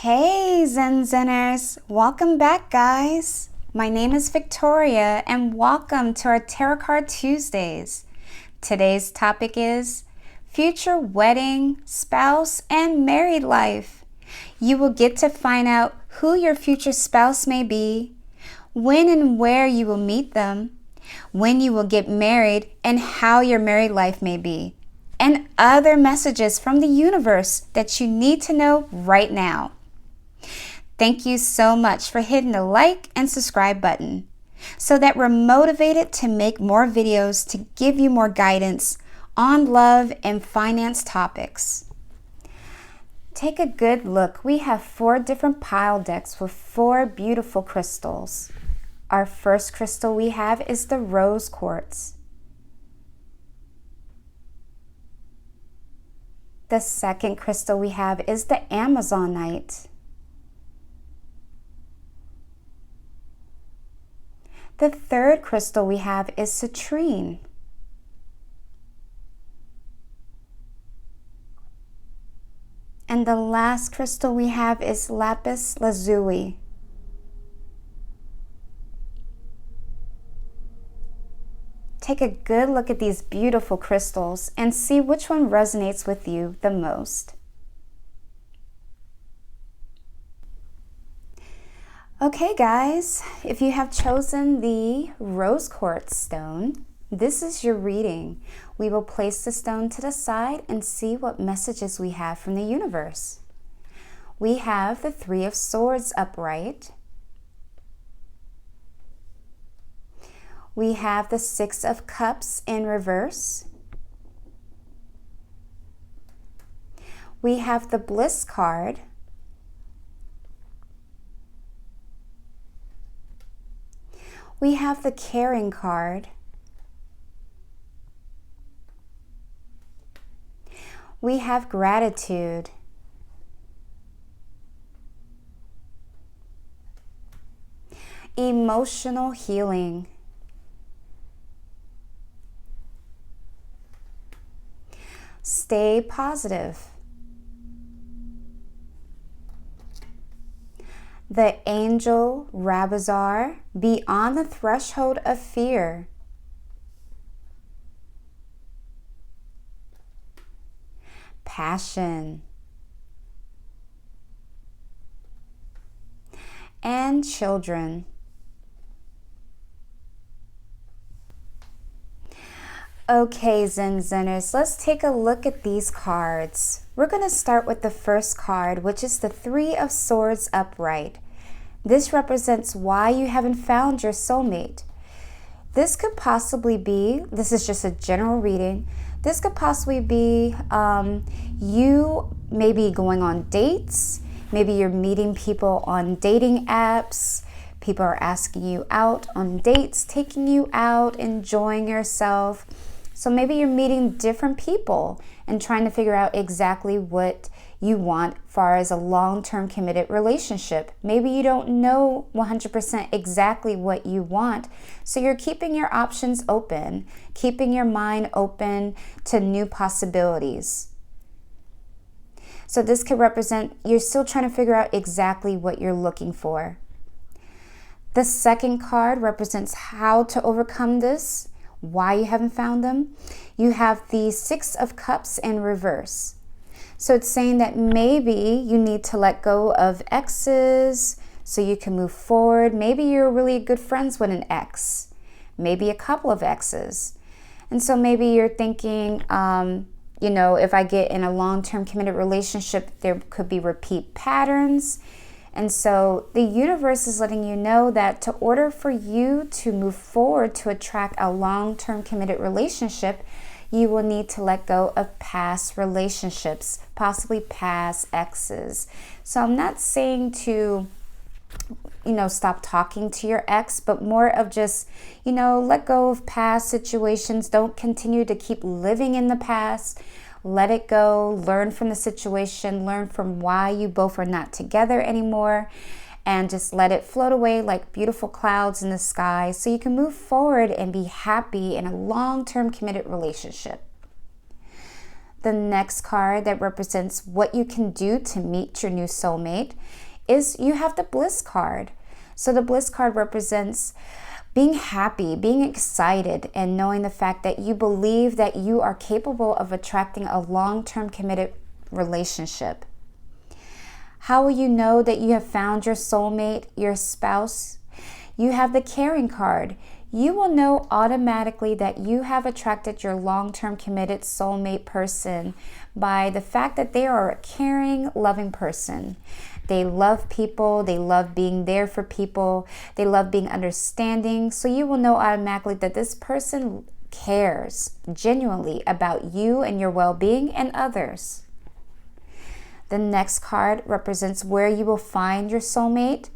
Hey Zenzeners, welcome back guys. My name is Victoria and welcome to our Tarot Card Tuesdays. Today's topic is future wedding, spouse, and married life. You will get to find out who your future spouse may be, when and where you will meet them, when you will get married, and how your married life may be, and other messages from the universe that you need to know right now. Thank you so much for hitting the like and subscribe button so that we're motivated to make more videos to give you more guidance on love and finance topics. Take a good look. We have 4 different pile decks with 4 beautiful crystals. Our first crystal we have is the rose quartz. The second crystal we have is the Amazonite. The third crystal we have is citrine. And the last crystal we have is lapis lazuli. Take a good look at these beautiful crystals and see which one resonates with you the most. Okay guys, if you have chosen the rose quartz stone, this is your reading. We will place the stone to the side and see what messages we have from the universe. We have the 3 of Swords upright. We have the 6 of Cups in reverse. We have the Bliss card. We have the Caring card. We have Gratitude. Emotional Healing. Stay Positive. The Angel Rabazar, Beyond the Threshold of Fear. Passion. And Children. Okay, Zenzeners, let's take a look at these cards. We're going to start with the first card, which is the 3 of Swords upright. This represents why you haven't found your soulmate. This could possibly be, this is just a general reading, this could possibly be you maybe going on dates, maybe you're meeting people on dating apps, people are asking you out on dates, taking you out, enjoying yourself. So maybe you're meeting different people and trying to figure out exactly what you want as far as a long-term committed relationship. Maybe you don't know 100% exactly what you want, so you're keeping your options open, keeping your mind open to new possibilities. So this could represent you're still trying to figure out exactly what you're looking for. The second card represents how to overcome this, why you haven't found them. You have the 6 of Cups in reverse. So it's saying that maybe you need to let go of exes so you can move forward. Maybe you're really good friends with an ex, maybe a couple of exes. And so maybe you're thinking, you know, if I get in a long-term committed relationship, there could be repeat patterns. And so the universe is letting you know that to order for you to move forward to attract a long-term committed relationship, you will need to let go of past relationships, possibly past exes. So I'm not saying to, you know, stop talking to your ex, but more of just, you know, let go of past situations. Don't continue to keep living in the past. Let it go, learn from the situation, learn from why you both are not together anymore, and just let it float away like beautiful clouds in the sky so you can move forward and be happy in a long-term committed relationship. The next card that represents what you can do to meet your new soulmate is you have the bliss card. So the bliss card represents being happy, being excited, and knowing the fact that you believe that you are capable of attracting a long-term committed relationship. How will you know that you have found your soulmate, your spouse? You have the caring card. You will know automatically that you have attracted your long-term committed soulmate person by the fact that they are a caring, loving person. They love people. They love being there for people. They love being understanding. So you will know automatically that this person cares genuinely about you and your well-being and others. The next card represents where you will find your soulmate.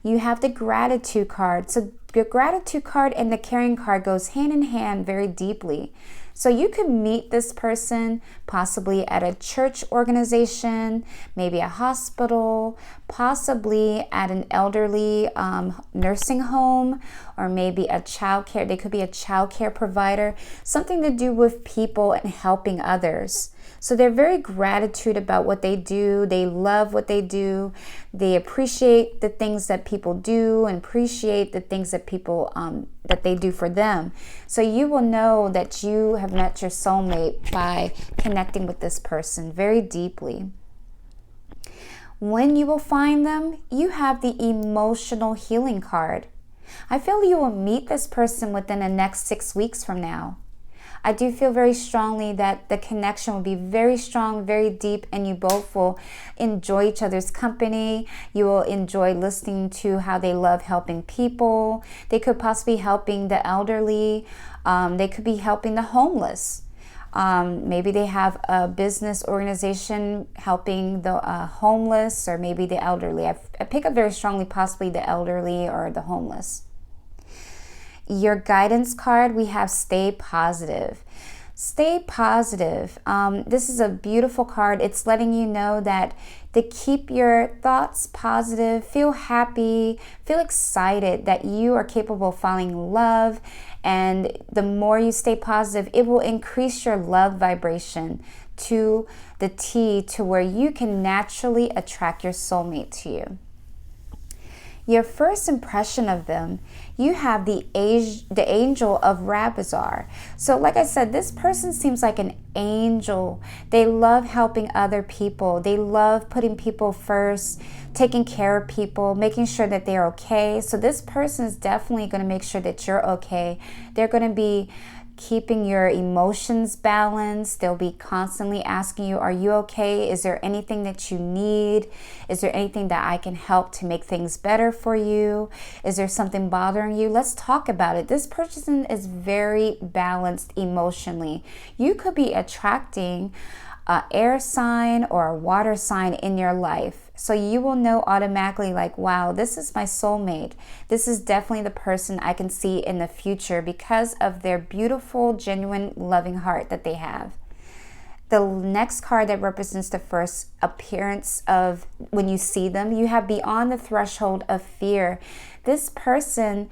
You have the gratitude card. So the gratitude card and the caring card goes hand in hand very deeply. So you could meet this person possibly at a church organization, maybe a hospital, possibly at an elderly nursing home, or maybe a child care. They could be a child care provider, something to do with people and helping others. So they're very gratitude about what they do. They love what they do. They appreciate the things that people do and appreciate the things that people that they do for them. So you will know that you have met your soulmate by connecting with this person very deeply. When you will find them, you have the emotional healing card. I feel you will meet this person within the next 6 weeks from now. I do feel very strongly that the connection will be very strong, very deep, and you both will enjoy each other's company. You will enjoy listening to how they love helping people. They could possibly be helping the elderly. They could be helping the homeless. Maybe they have a business organization helping the homeless, or maybe the elderly. I pick up very strongly possibly the elderly or the homeless. Your guidance card, we have stay positive. Stay positive. This is a beautiful card. It's letting you know that to keep your thoughts positive, feel happy, feel excited that you are capable of finding love. And the more you stay positive, it will increase your love vibration to the T, to where you can naturally attract your soulmate to you. Your first impression of them, you have the angel of Rabazar. So like I said, this person seems like an angel. They love helping other people. They love putting people first, taking care of people, making sure that they're okay. So this person is definitely going to make sure that you're okay. They're going to be keeping your emotions balanced. They'll be constantly asking you, are you okay? Is there anything that you need? Is there anything that I can help to make things better for you? Is there something bothering you? Let's talk about it. This person is very balanced emotionally. You could be attracting an air sign or a water sign in your life. So you will know automatically like, wow, this is my soulmate. This is definitely the person I can see in the future because of their beautiful, genuine, loving heart that they have. The next card that represents the first appearance of when you see them, you have beyond the threshold of fear. This person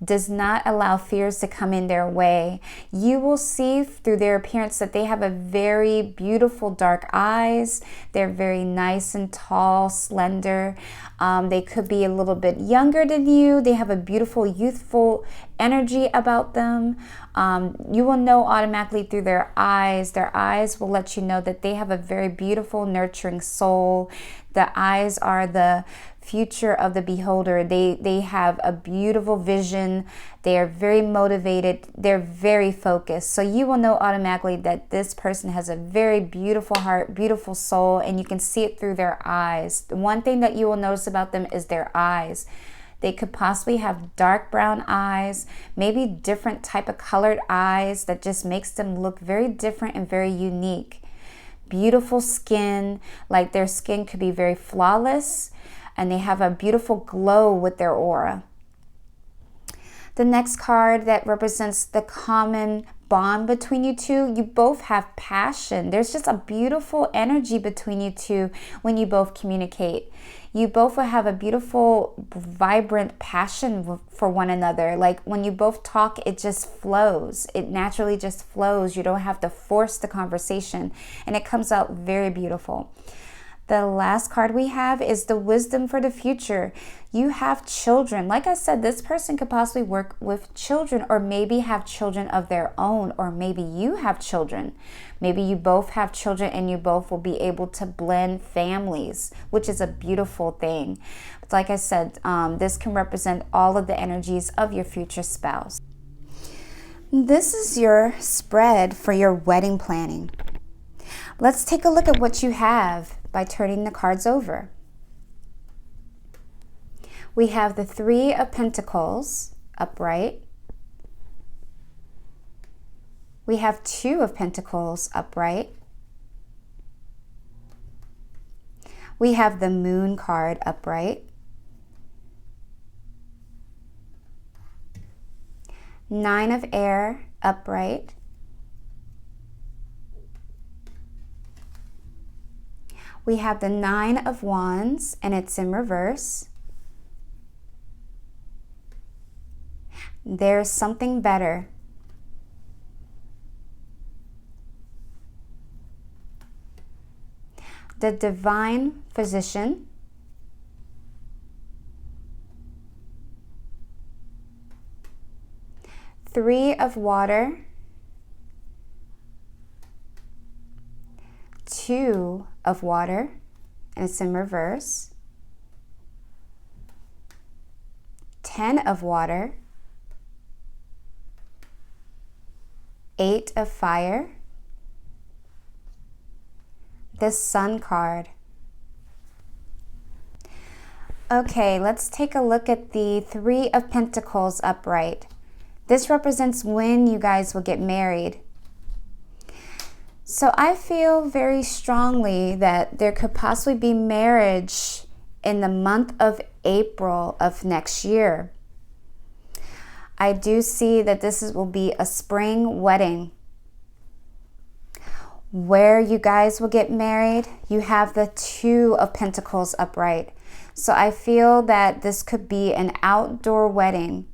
does not allow fears to come in their way. You will see through their appearance that they have a very beautiful dark eyes. They're very nice and tall, slender. They could be a little bit younger than you. They have a beautiful, youthful energy about them. You will know automatically through their eyes. Their eyes will let you know that they have a very beautiful, nurturing soul. The eyes are the future of the beholder. They have a beautiful vision. They are very motivated. They're very focused. So you will know automatically that this person has a very beautiful heart, beautiful soul, and you can see it through their eyes. The one thing that you will notice about them is their eyes. They could possibly have dark brown eyes, maybe different type of colored eyes that just makes them look very different and very unique. Beautiful skin, like their skin could be very flawless, and they have a beautiful glow with their aura. The next card that represents the common bond between you two. You both have passion. There's just a beautiful energy between you two when you both communicate. You both will have a beautiful, vibrant passion for one another. Like when you both talk, it just flows. It naturally just flows. You don't have to force the conversation, and it comes out very beautiful. The last card we have is the wisdom for the future. You have children. Like I said, this person could possibly work with children, or maybe have children of their own, or maybe you have children. Maybe you both have children and you both will be able to blend families, which is a beautiful thing. But like I said, this can represent all of the energies of your future spouse. This is your spread for your wedding planning. Let's take a look at what you have by turning the cards over. We have the Three of Pentacles upright. We have Two of Pentacles upright. We have the Moon card upright. Nine of Air upright. We have the Nine of Wands, and it's in reverse. There's something better. The Divine Physician. Three of Water. Two of Water, and it's in reverse. 10 of Water. 8 of Fire. The Sun card. Okay, let's take a look at the Three of Pentacles upright. This represents when you guys will get married. So I feel very strongly that there could possibly be marriage in the month of April of next year. I do see that this will be a spring wedding where you guys will get married. You have the Two of Pentacles upright. So I feel that this could be an outdoor wedding.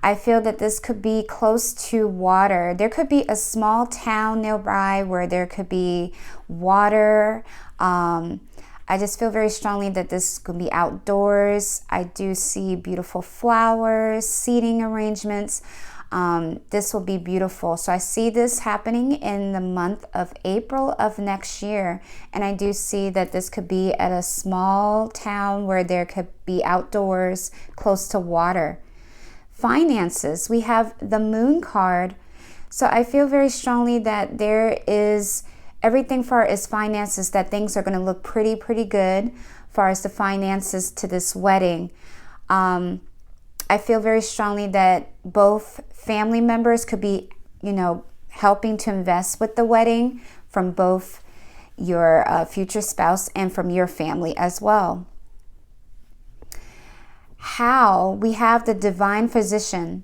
I feel that this could be close to water. There could be a small town nearby where there could be water. I just feel very strongly that this could be outdoors. I do see beautiful flowers, seating arrangements. This will be beautiful. So I see this happening in the month of April of next year. And I do see that this could be at a small town where there could be outdoors, close to water. Finances, we have the Moon card. So I feel very strongly that there is everything far as finances, that things are going to look pretty good far as the finances to this wedding. I feel very strongly that both family members could be, helping to invest with the wedding from both your future spouse and from your family as well. How? We have the Divine Physician.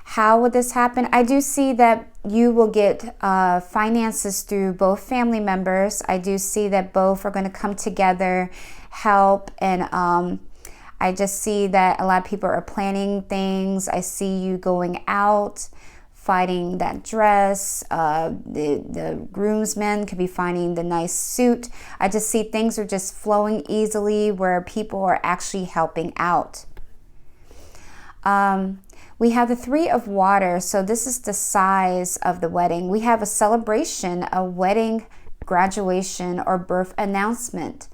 How would this happen? I do see that you will get finances through both family members. I do see that both are going to come together, help, and I just see that a lot of people are planning things. I see you going out, finding that dress. The groomsmen could be finding the nice suit. I just see things are just flowing easily where people are actually helping out. We have the Three of Water. So this is the size of the wedding. We have a celebration, a wedding, graduation, or birth announcement.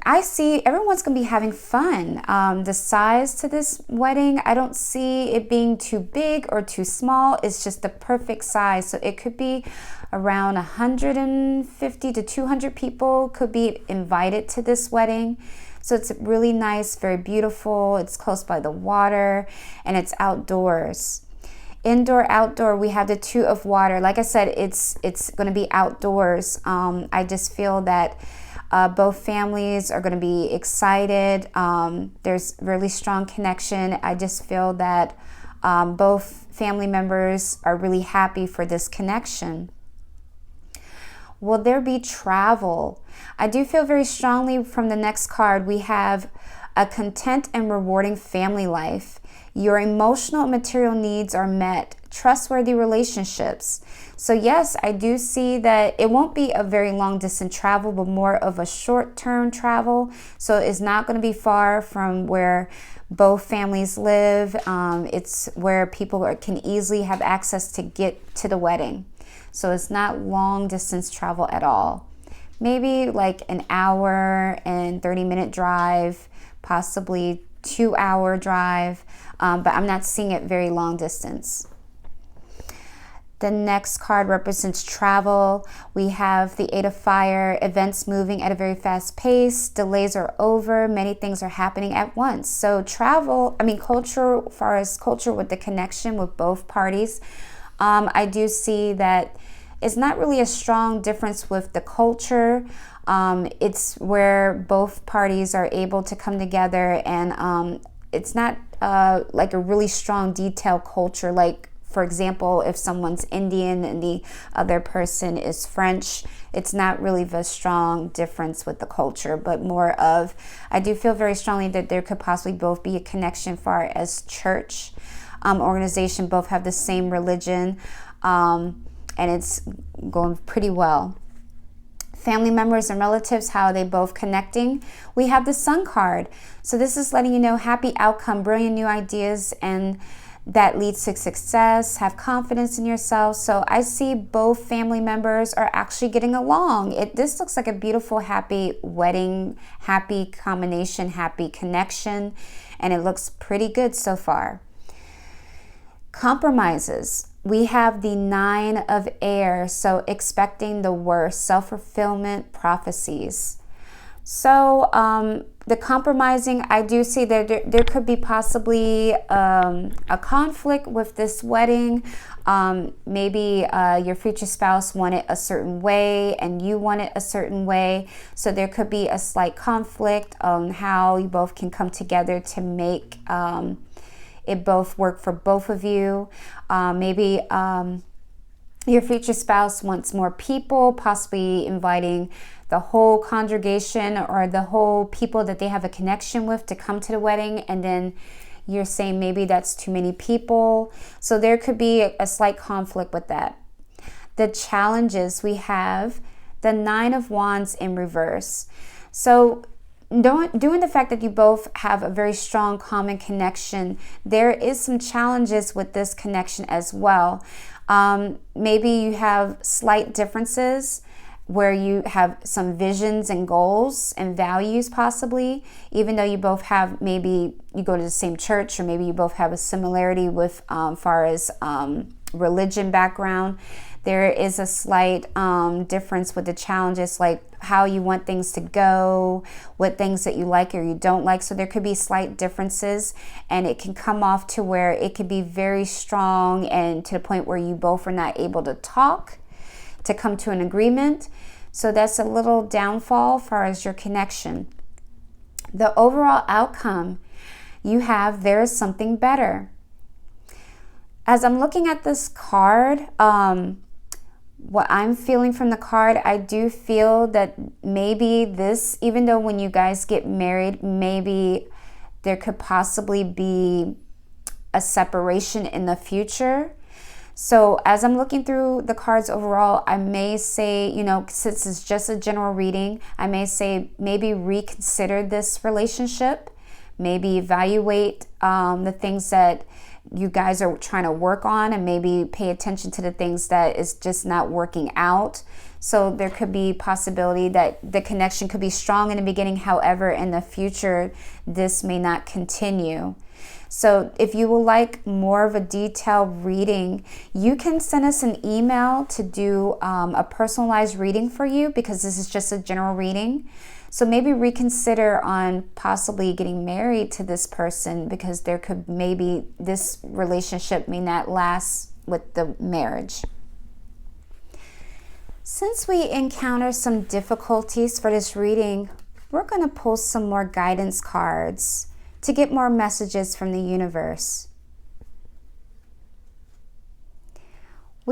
I see everyone's going to be having fun. The size to this wedding, I don't see it being too big or too small. It's just the perfect size. So it could be around 150 to 200 people could be invited to this wedding. So it's really nice, very beautiful. It's close by the water and it's outdoors. Indoor, outdoor, we have the Two of Water. Like I said, it's going to be outdoors. I just feel that both families are going to be excited. There's really strong connection. I just feel that Both family members are really happy for this connection. Will there be travel? I do feel very strongly from the next card. We have a content and rewarding family life. Your emotional and material needs are met. Trustworthy relationships. So yes, I do see that it won't be a very long distance travel, but more of a short-term travel. So it's not going to be far from where both families live. It's where people can easily have access to get to the wedding. So it's not long distance travel at all. Maybe like an hour and 30-minute drive, possibly 2-hour drive, but I'm not seeing it very long distance. The next card represents travel. We have the Eight of Fire, events moving at a very fast pace, delays are over, many things are happening at once. So travel, culture, as far as culture with the connection with both parties, I do see that it's not really a strong difference with the culture. It's where both parties are able to come together, and it's not like a really strong detailed culture. Like, for example, if someone's Indian and the other person is French, it's not really the strong difference with the culture, but more of, I do feel very strongly that there could possibly both be a connection far as church organization, both have the same religion, and it's going pretty well. Family members and relatives, how are they both connecting? We have the Sun card. So this is letting you know happy outcome, brilliant new ideas, and that leads to success. Have confidence in yourself. So I see both family members are actually getting along. This looks like a beautiful, happy wedding, happy combination, happy connection, and it looks pretty good so far. Compromises. We have the Nine of Air, so expecting the worst, self-fulfillment prophecies. So the compromising, I do see that there could be possibly a conflict with this wedding. Maybe your future spouse wanted a certain way and you want it a certain way. So there could be a slight conflict on how you both can come together to make it both work for both of you. Maybe your future spouse wants more people, possibly inviting the whole congregation or the whole people that they have a connection with to come to the wedding, and then you're saying maybe that's too many people. So there could be a slight conflict with that. The challenges, we have the Nine of Wands in reverse. So doing the fact that you both have a very strong common connection, there is some challenges with this connection as well. Maybe you have slight differences where you have some visions and goals and values possibly, even though you both have, maybe you go to the same church, or maybe you both have a similarity with far as religion background. There is a slight difference with the challenges, like how you want things to go, what things that you like or you don't like. So there could be slight differences, and it can come off to where it could be very strong and to the point where you both are not able to talk to come to an agreement. So that's a little downfall as far as your connection. The overall outcome, you have there is something better. As I'm looking at this card, what I'm feeling from the card, I do feel that maybe this, even though when you guys get married, maybe there could possibly be a separation in the future. So as I'm looking through the cards overall, I may say, since it's just a general reading, I may say maybe reconsider this relationship, maybe evaluate the things that you guys are trying to work on, and maybe pay attention to the things that is just not working out. So there could be possibility that the connection could be strong in the beginning, however, in the future, this may not continue. So if you would like more of a detailed reading, you can send us an email to do a personalized reading for you, because this is just a general reading. So maybe reconsider on possibly getting married to this person, because there could maybe this relationship may not last with the marriage. Since we encounter some difficulties for this reading, we're going to pull some more guidance cards to get more messages from the universe.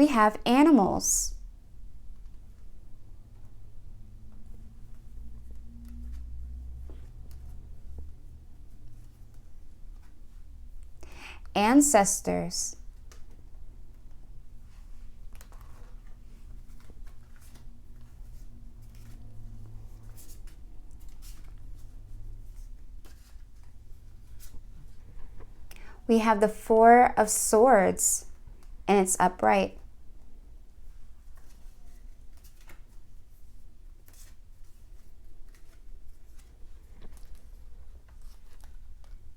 we have animals. Ancestors. We have the Four of Swords, and it's upright.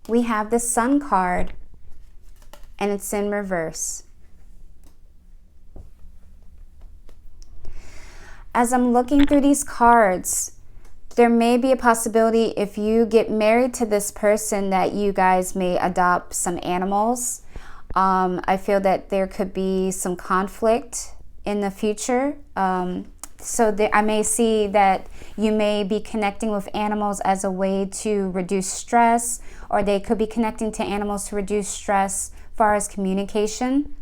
We have the Sun card, and it's in reverse. As I'm looking through these cards, there may be a possibility if you get married to this person that you guys may adopt some animals. I feel that there could be some conflict in the future. I may see that you may be connecting with animals as a way to reduce stress, or they could be connecting to animals to reduce stress as far as communication.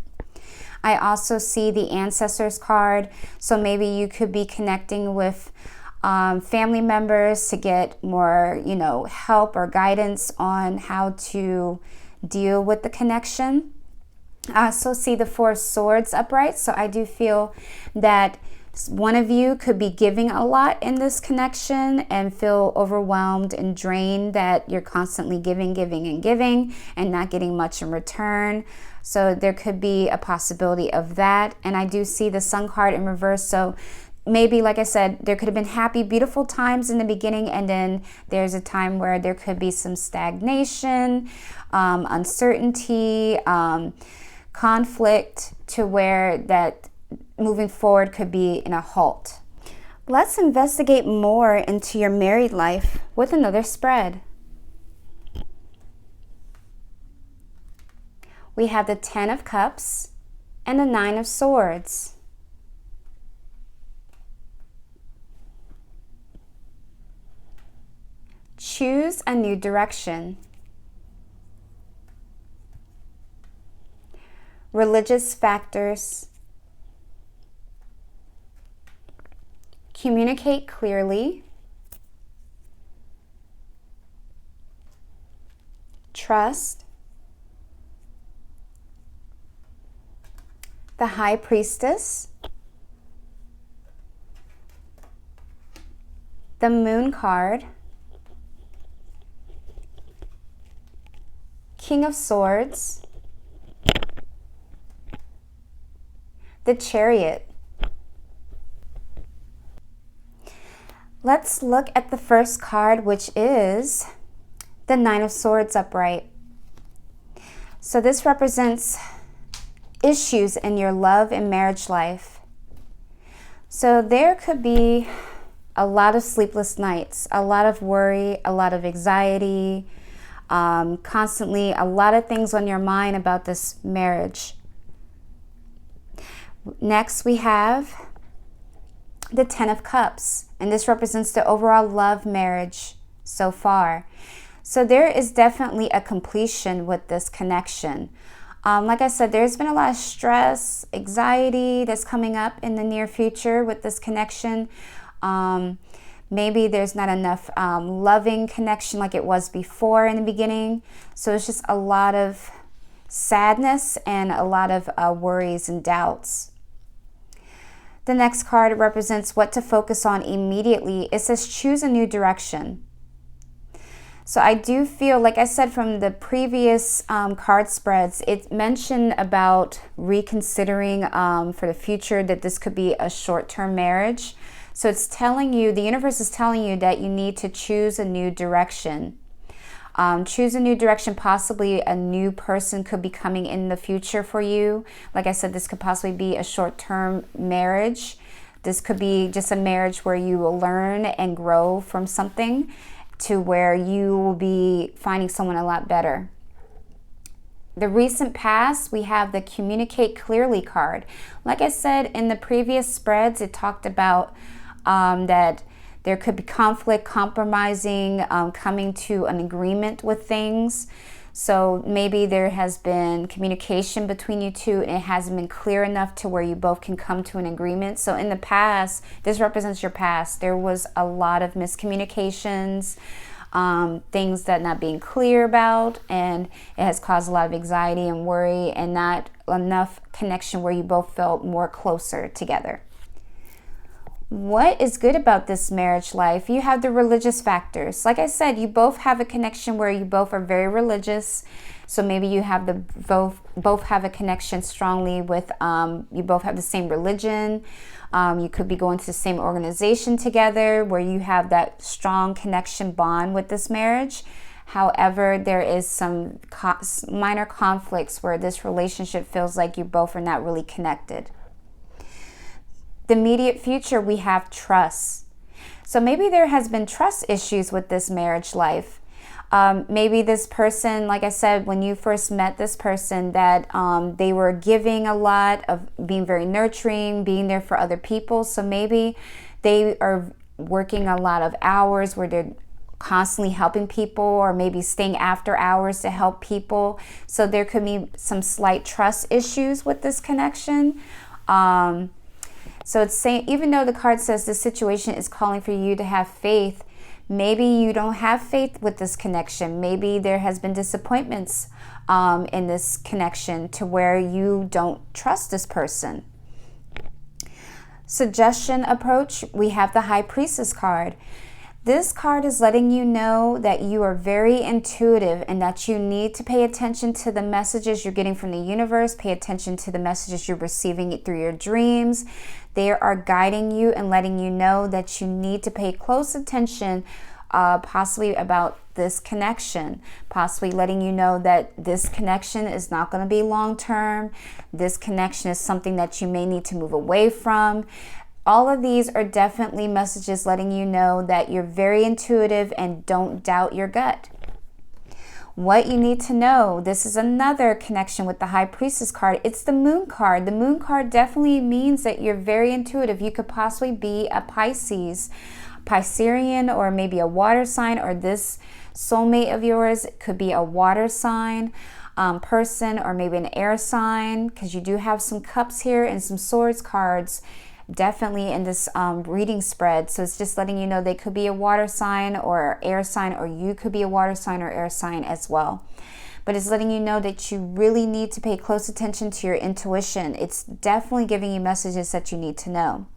I also see the Ancestors card, so maybe you could be connecting with family members to get more, help or guidance on how to deal with the connection. I also see the Four of Swords upright, so I do feel that one of you could be giving a lot in this connection and feel overwhelmed and drained that you're constantly giving and not getting much in return. So there could be a possibility of that. And I do see the Sun card in reverse, so maybe, like I said, there could have been happy, beautiful times in the beginning, and then there's a time where there could be some stagnation, uncertainty, conflict, to where that moving forward could be in a halt. Let's investigate more into your married life with another spread. We have the Ten of Cups and the Nine of Swords. Choose a new direction. Religious factors. Communicate clearly. Trust. The High Priestess. The Moon card. King of Swords. The Chariot. Let's look at the first card, which is the Nine of Swords upright. So this represents issues in your love and marriage life. So there could be a lot of sleepless nights, a lot of worry, a lot of anxiety, constantly a lot of things on your mind about this marriage. Next, we have the Ten of Cups, and this represents the overall love marriage so far. So there is definitely a completion with this connection. Like I said, there's been a lot of stress, anxiety that's coming up in the near future with this connection. Maybe there's not enough loving connection like it was before in the beginning. So it's just a lot of sadness and a lot of worries and doubts. The next card represents what to focus on immediately. It says choose a new direction. So I do feel, like I said from the previous card spreads, it mentioned about reconsidering for the future, that this could be a short-term marriage. So it's telling you, the universe is telling you that you need to choose a new direction. Choose a new direction. Possibly a new person could be coming in the future for you. Like I said, this could possibly be a short-term marriage. This could be just a marriage where you will learn and grow from something to where you will be finding someone a lot better. The recent past, we have the Communicate Clearly card. Like I said in the previous spreads, it talked about that there could be conflict, compromising, coming to an agreement with things. So maybe there has been communication between you two and it hasn't been clear enough to where you both can come to an agreement. So in the past, this represents your past. There was a lot of miscommunications, things that not being clear about, and it has caused a lot of anxiety and worry and not enough connection where you both felt more closer together. What is good about this marriage life? You have the religious factors. Like I said, you both have a connection where you both are very religious. So maybe you have the both have a connection strongly with, you both have the same religion. You could be going to the same organization together where you have that strong connection bond with this marriage. However, there is some minor conflicts where this relationship feels like you both are not really connected. The immediate future, we have trust. So maybe there has been trust issues with this marriage life. Maybe this person, like I said, when you first met this person, that they were giving a lot, of being very nurturing, being there for other people. So maybe they are working a lot of hours where they're constantly helping people, or maybe staying after hours to help people. So there could be some slight trust issues with this connection. So it's saying, even though the card says this situation is calling for you to have faith, maybe you don't have faith with this connection. Maybe there has been disappointments in this connection to where you don't trust this person. Suggestion approach, we have the High Priestess card. This card is letting you know that you are very intuitive and that you need to pay attention to the messages you're getting from the universe. Pay attention to the messages you're receiving through your dreams. They are guiding you and letting you know that you need to pay close attention, possibly about this connection, possibly letting you know that this connection is not going to be long term. This connection is something that you may need to move away from. All of these are definitely messages letting you know that you're very intuitive and don't doubt your gut. What you need to know, this is another connection with the High Priestess card. It's the Moon card. The Moon card definitely means that you're very intuitive. You could possibly be a Piscean, or maybe a water sign, or this soulmate of yours could be a water sign person, or maybe an air sign, because you do have some cups here and some swords cards definitely in this reading spread. So it's just letting you know they could be a water sign or air sign, or you could be a water sign or air sign as well. But it's letting you know that you really need to pay close attention to your intuition. It's definitely giving you messages that you need to know.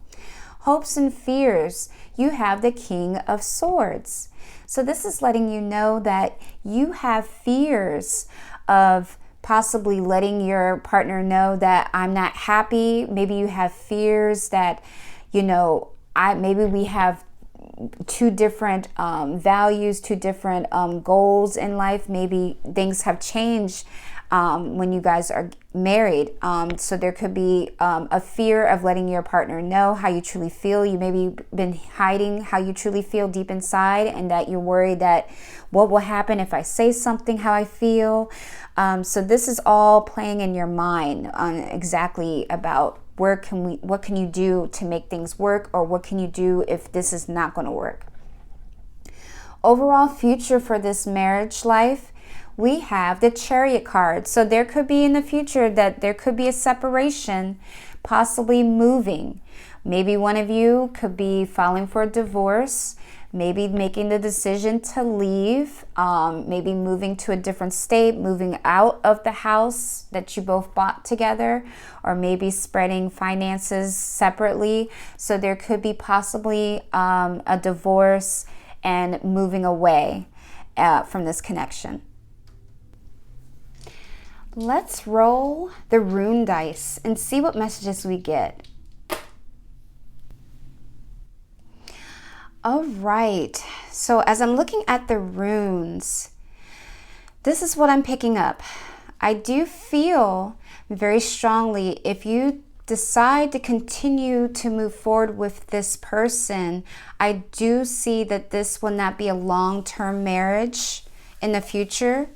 Hopes and fears, you have the King of Swords. So this is letting you know that you have fears of possibly letting your partner know that I'm not happy. Maybe you have fears that, maybe we have two different values, two different goals in life. Maybe things have changed when you guys are married. So there could be a fear of letting your partner know how you truly feel. You maybe been hiding how you truly feel deep inside, and that you're worried that what will happen if I say something how I feel. So this is all playing in your mind on exactly about what can you do to make things work, or what can you do if this is not going to work. Overall future for this marriage life, we have the Chariot card. So there could be in the future that there could be a separation, possibly moving. Maybe one of you could be filing for a divorce, maybe making the decision to leave, maybe moving to a different state, moving out of the house that you both bought together, or maybe spreading finances separately. So there could be possibly a divorce and moving away from this connection. Let's roll the rune dice and see what messages we get. All right, so as I'm looking at the runes, this is what I'm picking up. I do feel very strongly, if you decide to continue to move forward with this person, I do see that this will not be a long-term marriage in the future.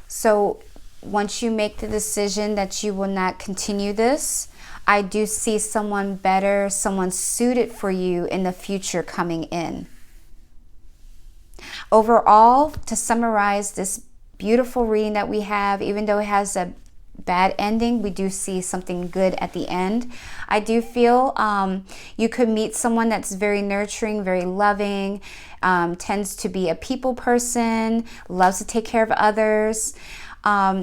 So once you make the decision that you will not continue this, I do see someone better, someone suited for you in the future coming in. Overall, to summarize this beautiful reading that we have. Even though it has a bad ending, we do see something good at the end. I do feel you could meet someone that's very nurturing, very loving, tends to be a people person, loves to take care of others.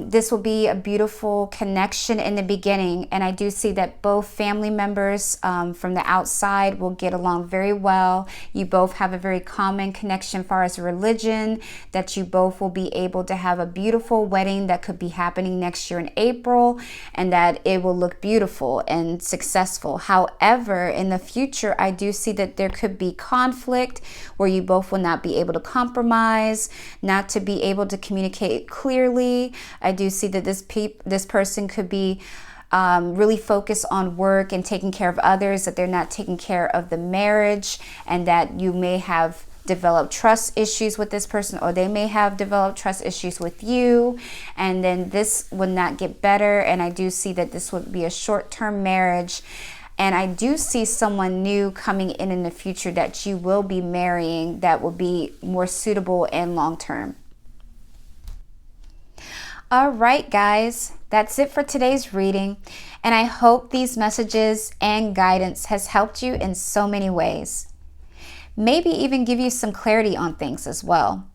This will be a beautiful connection in the beginning, and I do see that both family members from the outside will get along very well. You both have a very common connection as far as religion, that you both will be able to have a beautiful wedding that could be happening next year in April, and that it will look beautiful and successful. However, in the future, I do see that there could be conflict where you both will not be able to compromise, not to be able to communicate clearly. I do see that this person could be really focused on work and taking care of others, that they're not taking care of the marriage, and that you may have developed trust issues with this person, or they may have developed trust issues with you, and then this would not get better. And I do see that this would be a short-term marriage, and I do see someone new coming in the future that you will be marrying that will be more suitable and long-term. All right, guys, that's it for today's reading, and I hope these messages and guidance has helped you in so many ways. Maybe even give you some clarity on things as well.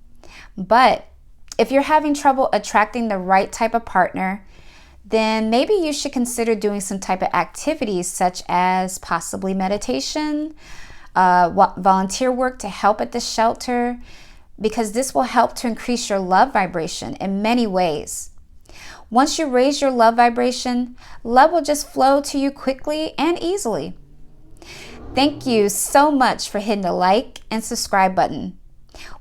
But if you're having trouble attracting the right type of partner, then maybe you should consider doing some type of activities such as possibly meditation, volunteer work to help at the shelter, because this will help to increase your love vibration in many ways. Once you raise your love vibration, love will just flow to you quickly and easily. Thank you so much for hitting the like and subscribe button.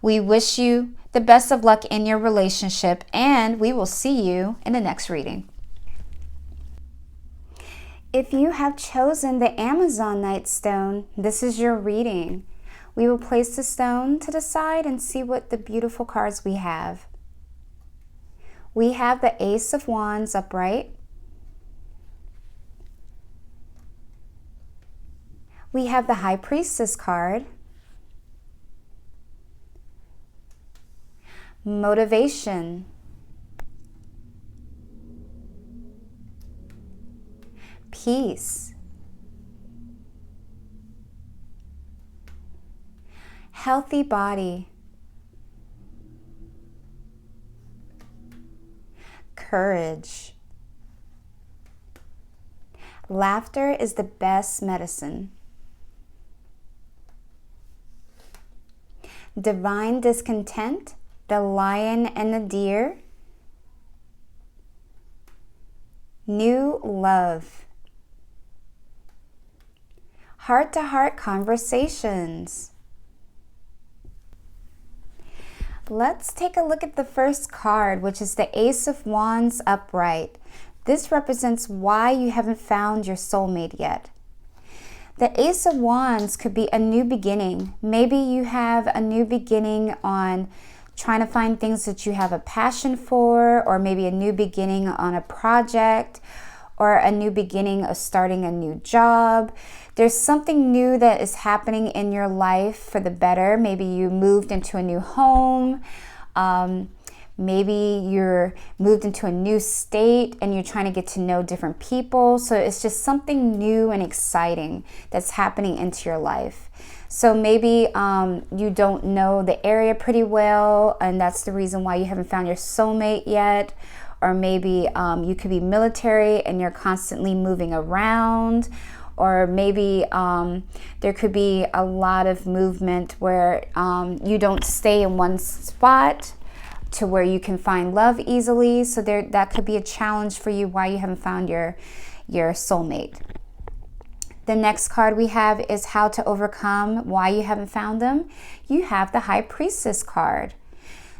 We wish you the best of luck in your relationship, and we will see you in the next reading. If you have chosen the Amazon Night Stone, this is your reading. We will place the stone to the side and see what the beautiful cards we have. We have the Ace of Wands upright. We have the High Priestess card. Motivation. Peace. Healthy body. Courage. Laughter is the best medicine. Divine discontent, the lion and the deer. New love. Heart-to-heart conversations. Let's take a look at the first card, which is the Ace of Wands upright. This represents why you haven't found your soulmate yet. The Ace of Wands could be a new beginning. Maybe you have a new beginning on trying to find things that you have a passion for, or maybe a new beginning on a project, or a new beginning of starting a new job. There's something new that is happening in your life for the better. Maybe you moved into a new home. Maybe you're moved into a new state and you're trying to get to know different people. So it's just something new and exciting that's happening into your life. So maybe you don't know the area pretty well, and that's the reason why you haven't found your soulmate yet. Or maybe you could be military and you're constantly moving around. Or maybe there could be a lot of movement where you don't stay in one spot to where you can find love easily. So that could be a challenge for you why you haven't found your soulmate. The next card we have is how to overcome why you haven't found them. You have the High Priestess card.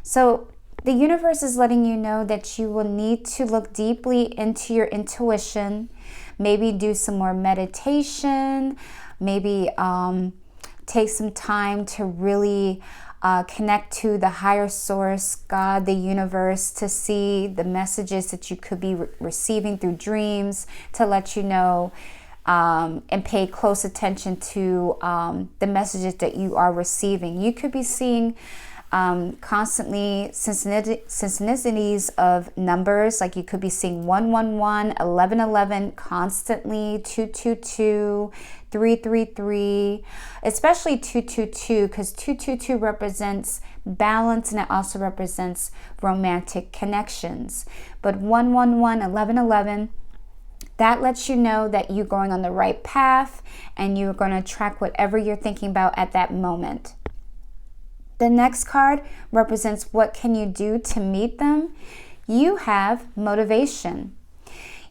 So the universe is letting you know that you will need to look deeply into your intuition. Maybe do some more meditation, maybe take some time to really connect to the higher source, God, the universe, to see the messages that you could be receiving through dreams, to let you know and pay close attention to the messages that you are receiving. You could be seeing constantly synchronicities of numbers, like you could be seeing 111, 1111 constantly, 222, 333, especially 222, because 222 represents balance and it also represents romantic connections. But 111, 1111, that lets you know that you're going on the right path and you're going to attract whatever you're thinking about at that moment. The next card represents what can you do to meet them. You have motivation.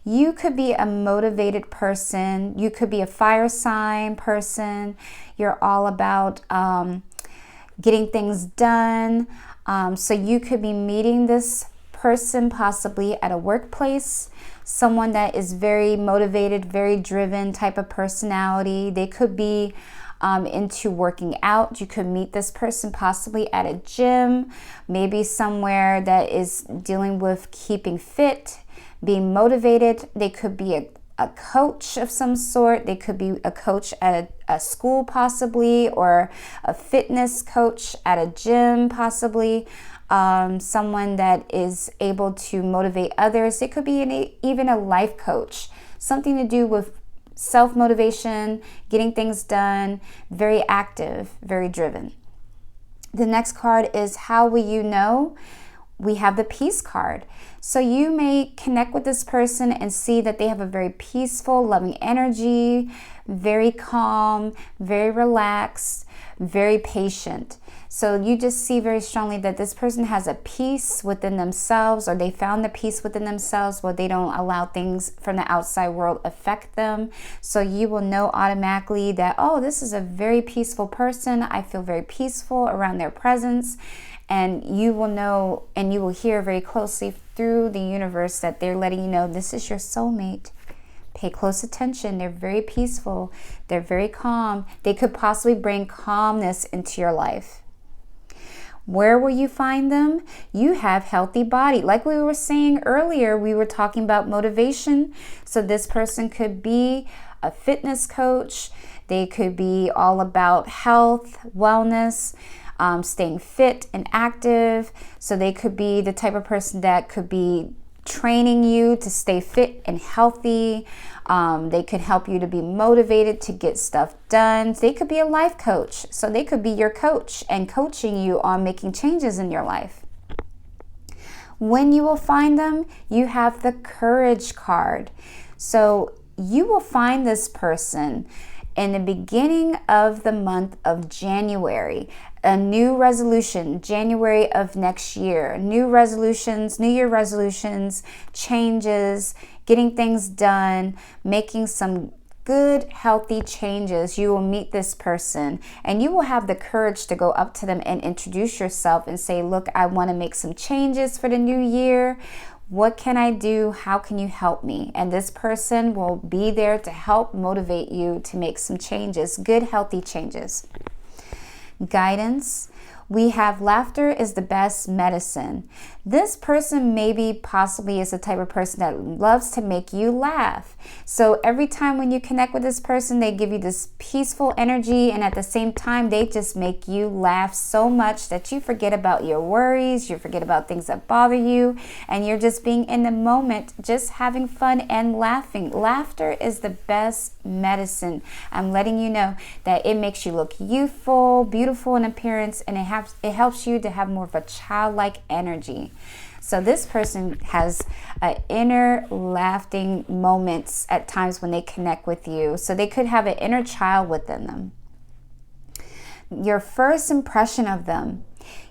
You could be a motivated person. You could be a fire sign person. You're all about getting things done. So you could be meeting this person possibly at a workplace, someone that is very motivated, very driven type of personality. They could be into working out. You could meet this person possibly at a gym, maybe somewhere that is dealing with keeping fit, being motivated. They could be a coach of some sort. They could be a coach at a school possibly, or a fitness coach at a gym possibly. Someone that is able to motivate others. It could be even a life coach, something to do with self-motivation, getting things done, very active, very driven. The next card is how will you know? We have the peace card. So you may connect with this person and see that they have a very peaceful, loving energy, very calm, very relaxed, very patient. So you just see very strongly that this person has a peace within themselves, or they found the peace within themselves where they don't allow things from the outside world affect them. So you will know automatically that, oh, this is a very peaceful person. I feel very peaceful around their presence. And you will know and you will hear very closely through the universe that they're letting you know this is your soulmate. Pay close attention. They're very peaceful. They're very calm. They could possibly bring calmness into your life. Where will you find them? You have healthy body. Like we were saying earlier, we were talking about motivation. So this person could be a fitness coach. They could be all about health, wellness, staying fit and active. So they could be the type of person that could be training you to stay fit and healthy. They could help you to be motivated to get stuff done. They could be a life coach. So they could be your coach and coaching you on making changes in your life. When you will find them, you have the courage card. So you will find this person in the beginning of the month of January. A new resolution, January of next year. New resolutions, New Year resolutions, changes, getting things done, making some good, healthy changes. You will meet this person and you will have the courage to go up to them and introduce yourself and say, look, I want to make some changes for the new year. What can I do? How can you help me? And this person will be there to help motivate you to make some changes, good, healthy changes. Guidance. We have laughter is the best medicine. This person maybe possibly is the type of person that loves to make you laugh. So every time when you connect with this person, they give you this peaceful energy, and at the same time, they just make you laugh so much that you forget about your worries, you forget about things that bother you, and you're just being in the moment, just having fun and laughing. Laughter is the best medicine. I'm letting you know that it makes you look youthful, beautiful in appearance, and it helps you to have more of a childlike energy. So this person has inner laughing moments at times when they connect with you. So they could have an inner child within them. Your first impression of them,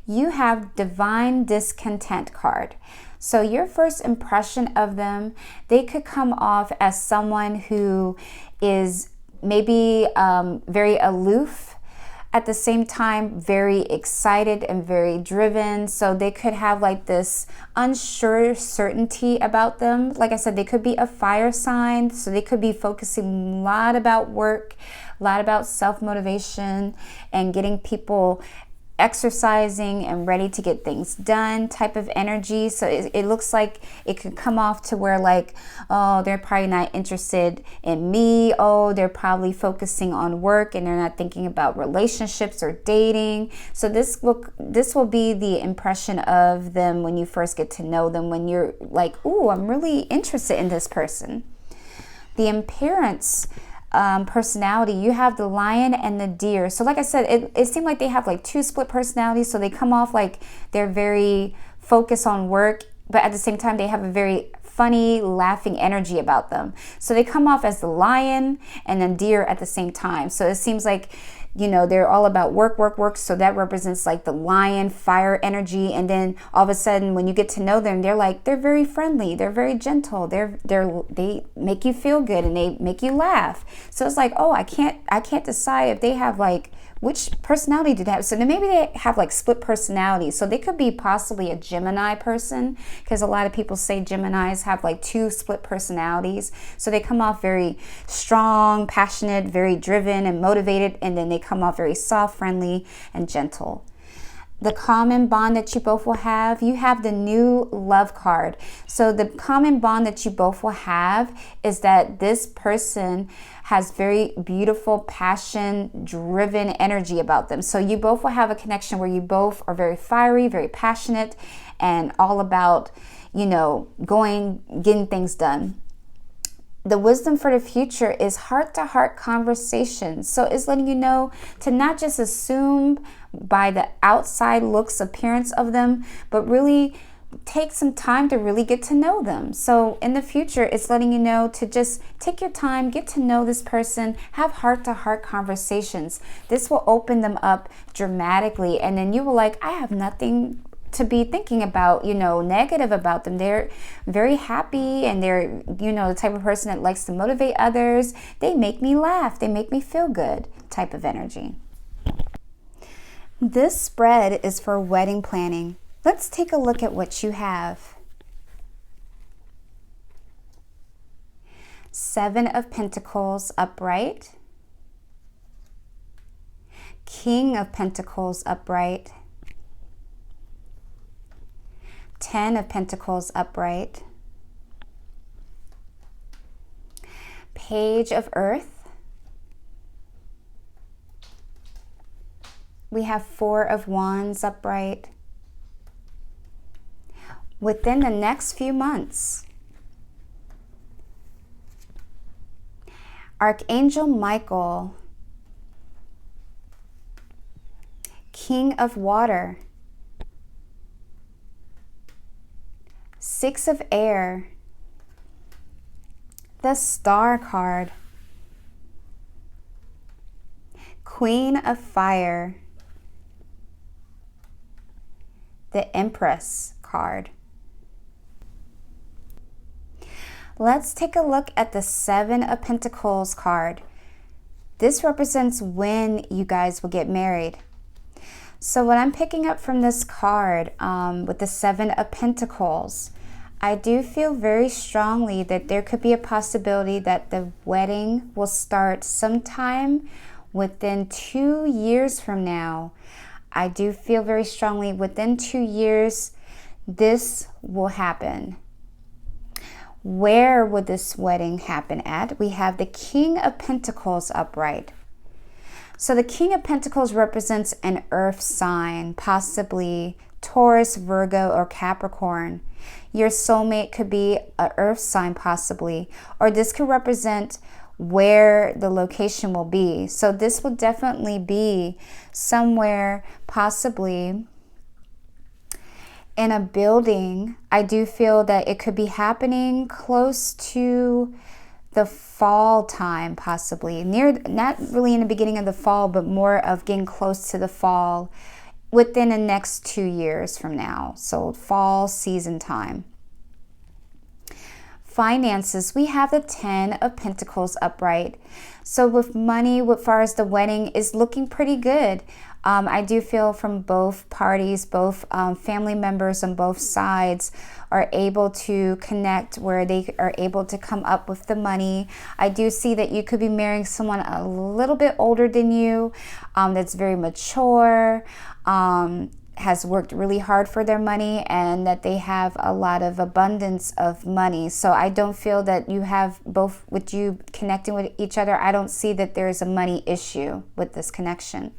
you have divine discontent card. So your first impression of them, they could come off as someone who is maybe very aloof, at the same time very excited and very driven. So they could have like this unsure certainty about them. Like I said, they could be a fire sign, so they could be focusing a lot about work, a lot about self-motivation and getting people exercising and ready to get things done type of energy. So it looks like it could come off to where like, oh, they're probably not interested in me. Oh, they're probably focusing on work and they're not thinking about relationships or dating. So this will be the impression of them when you first get to know them, when you're like, ooh, I'm really interested in this person. The appearance, personality, you have the lion and the deer. So like I said, it seemed like they have like two split personalities. So they come off like they're very focused on work, but at the same time they have a very funny, laughing energy about them. So they come off as the lion and then deer at the same time. So it seems like, you know, they're all about work, work, work. So that represents like the lion, fire energy. And then all of a sudden, when you get to know them, they're very friendly. They're very gentle. They make you feel good and they make you laugh. So it's like, oh, I can't decide if they have like, which personality do they have? So then maybe they have like split personalities. So they could be possibly a Gemini person, because a lot of people say Geminis have like two split personalities. So they come off very strong, passionate, very driven and motivated, and then they come off very soft, friendly, and gentle. The common bond that you both will have, you have the new love card. So the common bond that you both will have is that this person has very beautiful, passion-driven energy about them. So you both will have a connection where you both are very fiery, very passionate, and all about, you know, getting things done. The wisdom for the future is heart-to-heart conversations. So it's letting you know to not just assume by the outside looks, appearance of them, but really take some time to really get to know them. So in the future, it's letting you know to just take your time, get to know this person, have heart-to-heart conversations. This will open them up dramatically, and then you will like, I have nothing to be thinking about, you know, negative about them. They're very happy and they're, you know, the type of person that likes to motivate others. They make me laugh. They make me feel good type of energy. This spread is for wedding planning. Let's take a look at what you have. 7 of Pentacles upright. King of Pentacles upright. 10 of Pentacles upright. Page of Earth. We have 4 of Wands upright. Within the next few months, Archangel Michael, King of Water, 6 of Air, the Star card, Queen of Fire, the Empress card. Let's take a look at the 7 of Pentacles card. This represents when you guys will get married. So what I'm picking up from this card with the 7 of Pentacles, I do feel very strongly that there could be a possibility that the wedding will start sometime within 2 years from now. I do feel very strongly within 2 years this will happen. Where would this wedding happen at? We have the King of Pentacles upright. So the King of Pentacles represents an earth sign, possibly Taurus, Virgo, or Capricorn. Your soulmate could be an earth sign possibly, or this could represent where the location will be. So this will definitely be somewhere possibly in a building. I do feel that it could be happening close to the fall time, possibly near, not really in the beginning of the fall, but more of getting close to the fall within the next 2 years from now. So fall season time. Finances, we have the 10 of Pentacles upright. So with money, as far as the wedding is looking pretty good. I do feel from both parties, both family members on both sides are able to connect where they are able to come up with the money. I do see that you could be marrying someone a little bit older than you, that's very mature, has worked really hard for their money, and that they have a lot of abundance of money. So I don't feel that you have both, with you connecting with each other, I don't see that there is a money issue with this connection.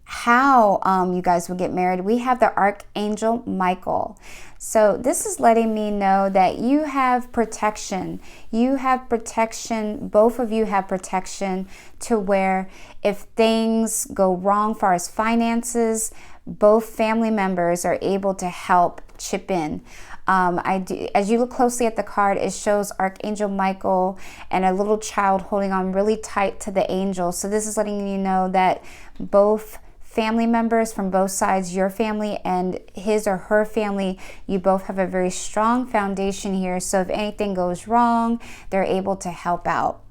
How you guys will get married, we have the Archangel Michael. So this is letting me know that you have protection. You have protection, both of you have protection, to where if things go wrong as far as finances, both family members are able to help chip in. As you look closely at the card, it shows Archangel Michael and a little child holding on really tight to the angel. So this is letting you know that both family members from both sides, your family and his or her family, you both have a very strong foundation here. So if anything goes wrong, they're able to help out.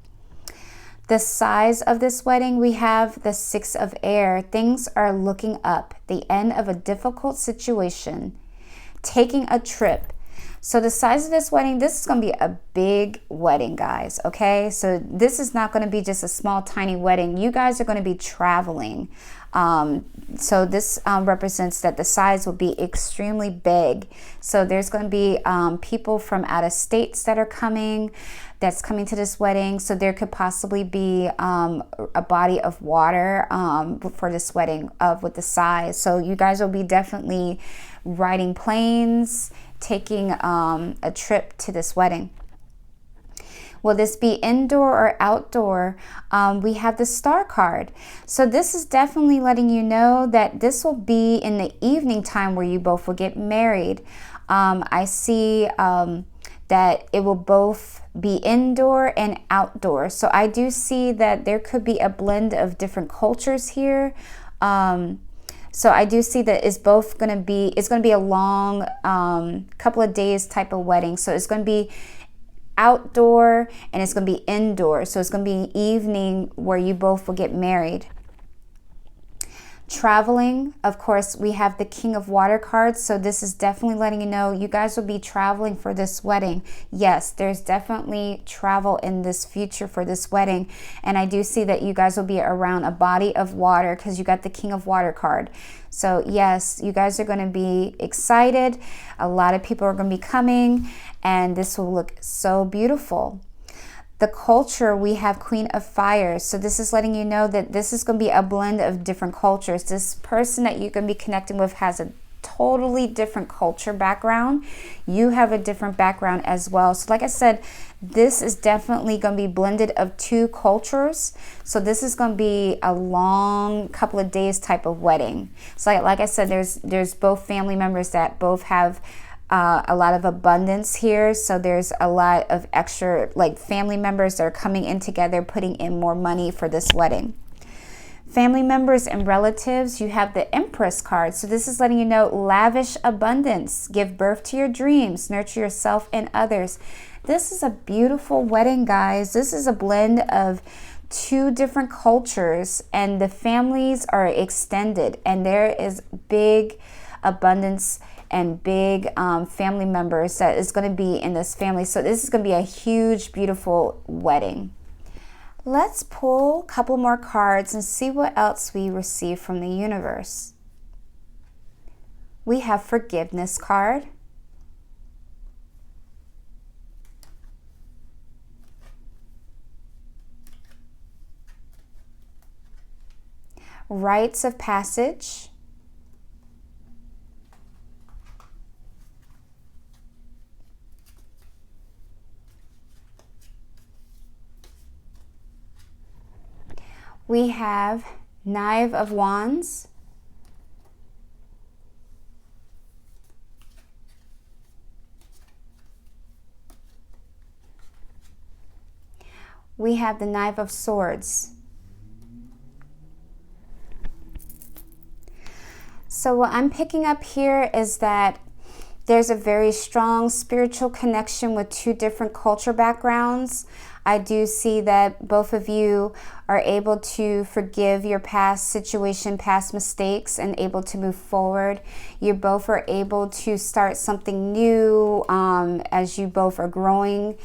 The size of this wedding, we have the 6 of air. Things are looking up. The end of a difficult situation. Taking a trip. So the size of this wedding, this is going to be a big wedding, guys. Okay, so this is not going to be just a small, tiny wedding. You guys are going to be traveling. So this represents that the size will be extremely big. So there's going to be people from out of states that are coming, that's coming to this wedding. So there could possibly be a body of water for this wedding with the size. So you guys will be definitely riding planes, taking a trip to this wedding. Will this be indoor or outdoor? We have the Star card. So this is definitely letting you know that this will be in the evening time where you both will get married. I see that it will both be indoor and outdoor. So I do see that there could be a blend of different cultures here. So I do see that it's both going to be, it's going to be a long couple of days type of wedding. So it's going to be outdoor and it's going to be indoor. So it's going to be an evening where you both will get married. Traveling, of course, we have the King of Water cards. So this is definitely letting you know you guys will be traveling for this wedding. Yes, there's definitely travel in this future for this wedding. And I do see that you guys will be around a body of water because you got the King of Water card. So yes, you guys are going to be excited. A lot of people are going to be coming and this will look so beautiful. The culture, we have Queen of Fire. So this is letting you know that this is going to be a blend of different cultures. This person that you're going to be connecting with has a totally different culture background. You have a different background as well. So like I said, this is definitely going to be blended of 2 cultures. So this is going to be a long couple of days type of wedding. So like I said, there's both family members that both have a lot of abundance here. So there's a lot of extra, like, family members that are coming in together, putting in more money for this wedding. Family members and relatives, you have the Empress card. So this is letting you know lavish abundance, give birth to your dreams, nurture yourself and others. This is a beautiful wedding, guys. This is a blend of 2 different cultures and the families are extended and there is big abundance and big family members that is going to be in this family. So this is going to be a huge, beautiful wedding. Let's pull a couple more cards and see what else we receive from the universe. We have Forgiveness card. Rites of Passage. We have Knight of Wands. We have the Knight of Swords. So what I'm picking up here is that there's a very strong spiritual connection with 2 different culture backgrounds. I do see that both of you are able to forgive your past situation, past mistakes, and able to move forward. You both are able to start something new as you both are growing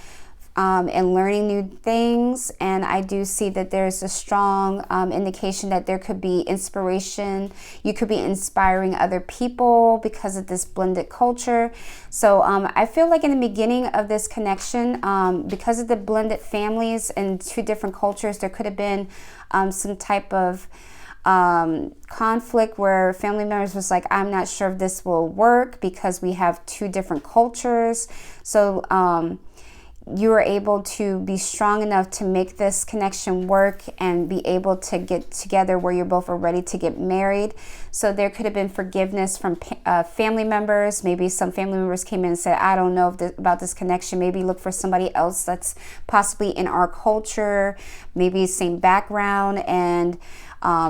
and learning new things. And I do see that there's a strong indication that there could be inspiration. You could be inspiring other people because of this blended culture. So I feel like in the beginning of this connection, because of the blended families and two different cultures, there could have been some type of conflict where family members was like, I'm not sure if this will work because we have two different cultures. So you are able to be strong enough to make this connection work and be able to get together where you're both are ready to get married. So there could have been forgiveness from family members. Maybe some family members came in and said, I don't know about this connection. Maybe look for somebody else that's possibly in our culture, maybe same background, and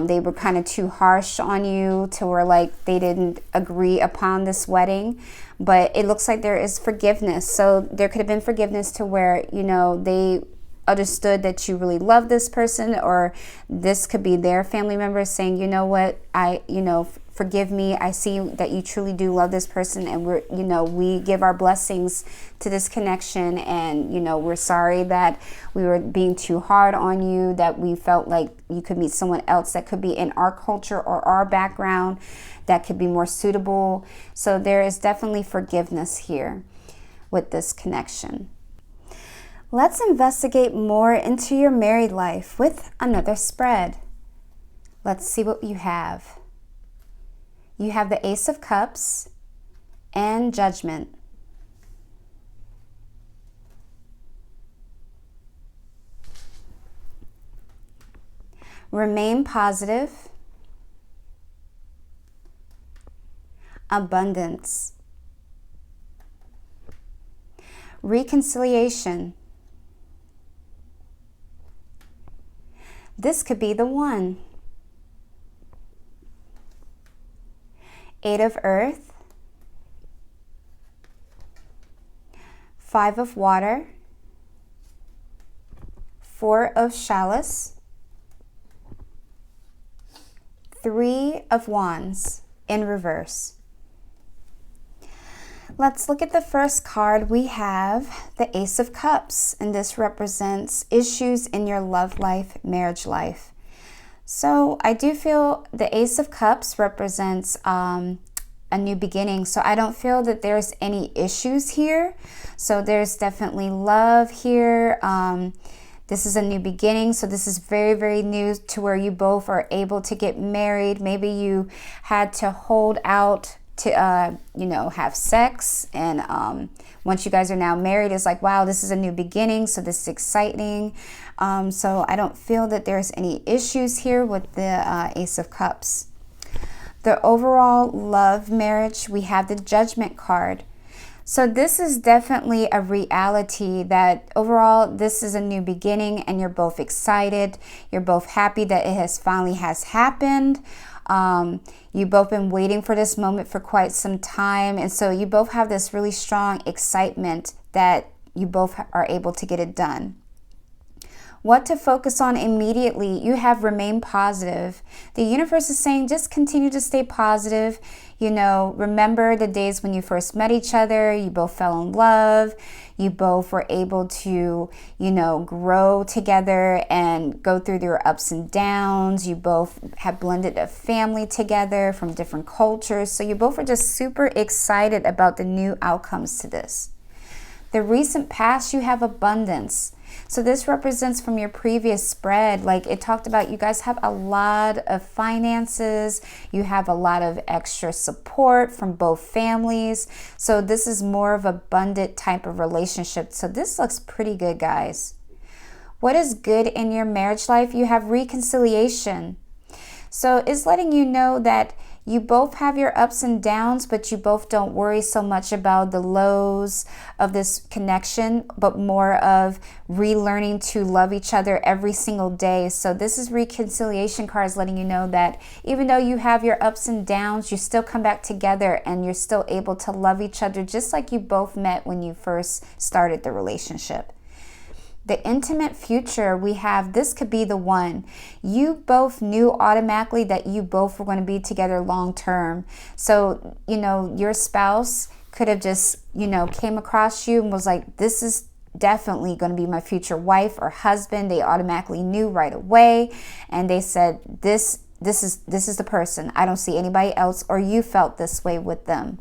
they were kind of too harsh on you to where like they didn't agree upon this wedding. But it looks like there is forgiveness. So there could have been forgiveness to where, you know, they understood that you really love this person, or this could be their family members saying, you know what, forgive me. I see that you truly do love this person, and we give our blessings to this connection, and we're sorry that we were being too hard on you, that we felt like you could meet someone else that could be in our culture or our background that could be more suitable. So there is definitely forgiveness here with this connection. Let's investigate more into your married life with another spread. Let's see what you have. You have the Ace of Cups and Judgment. Remain positive. Abundance. Reconciliation. This could be the one. Eight of Earth. Five of Water. Four of Chalice. Three of Wands in reverse. Let's look at the first card. We have the Ace of Cups, and this represents issues in your love life, marriage life. So I do feel the Ace of Cups represents a new beginning. So I don't feel that there's any issues here. So there's definitely love here. This is a new beginning. So this is very, very new to where you both are able to get married. Maybe you had to hold out to have sex, and once you guys are now married, it's like, wow, this is a new beginning, so this is exciting. So I don't feel that there's any issues here with the Ace of Cups. The overall love marriage, we have the Judgment card. So this is definitely a reality that overall this is a new beginning, and you're both excited, you're both happy that it has finally happened. You've both been waiting for this moment for quite some time, and so you both have this really strong excitement that you both are able to get it done. What to focus on immediately? You have remain positive. The universe is saying just continue to stay positive. Remember the days when you first met each other, you both fell in love, you both were able to, grow together and go through your ups and downs. You both have blended a family together from different cultures. So you both are just super excited about the new outcomes to this. The recent past, you have abundance. So this represents from your previous spread, like it talked about, you guys have a lot of finances, you have a lot of extra support from both families. So this is more of an abundant type of relationship. So this looks pretty good, guys. What is good in your marriage life? You have reconciliation. So it's letting you know that you both have your ups and downs, but you both don't worry so much about the lows of this connection, but more of relearning to love each other every single day. So this is reconciliation cards letting you know that even though you have your ups and downs, you still come back together and you're still able to love each other just like you both met when you first started the relationship. The intimate future, we have, this could be the one. You both knew automatically that you both were going to be together long term. So, you know, your spouse could have just, you know, came across you and was like, this is definitely going to be my future wife or husband. They automatically knew right away. And they said, this is the person. I don't see anybody else. Or you felt this way with them.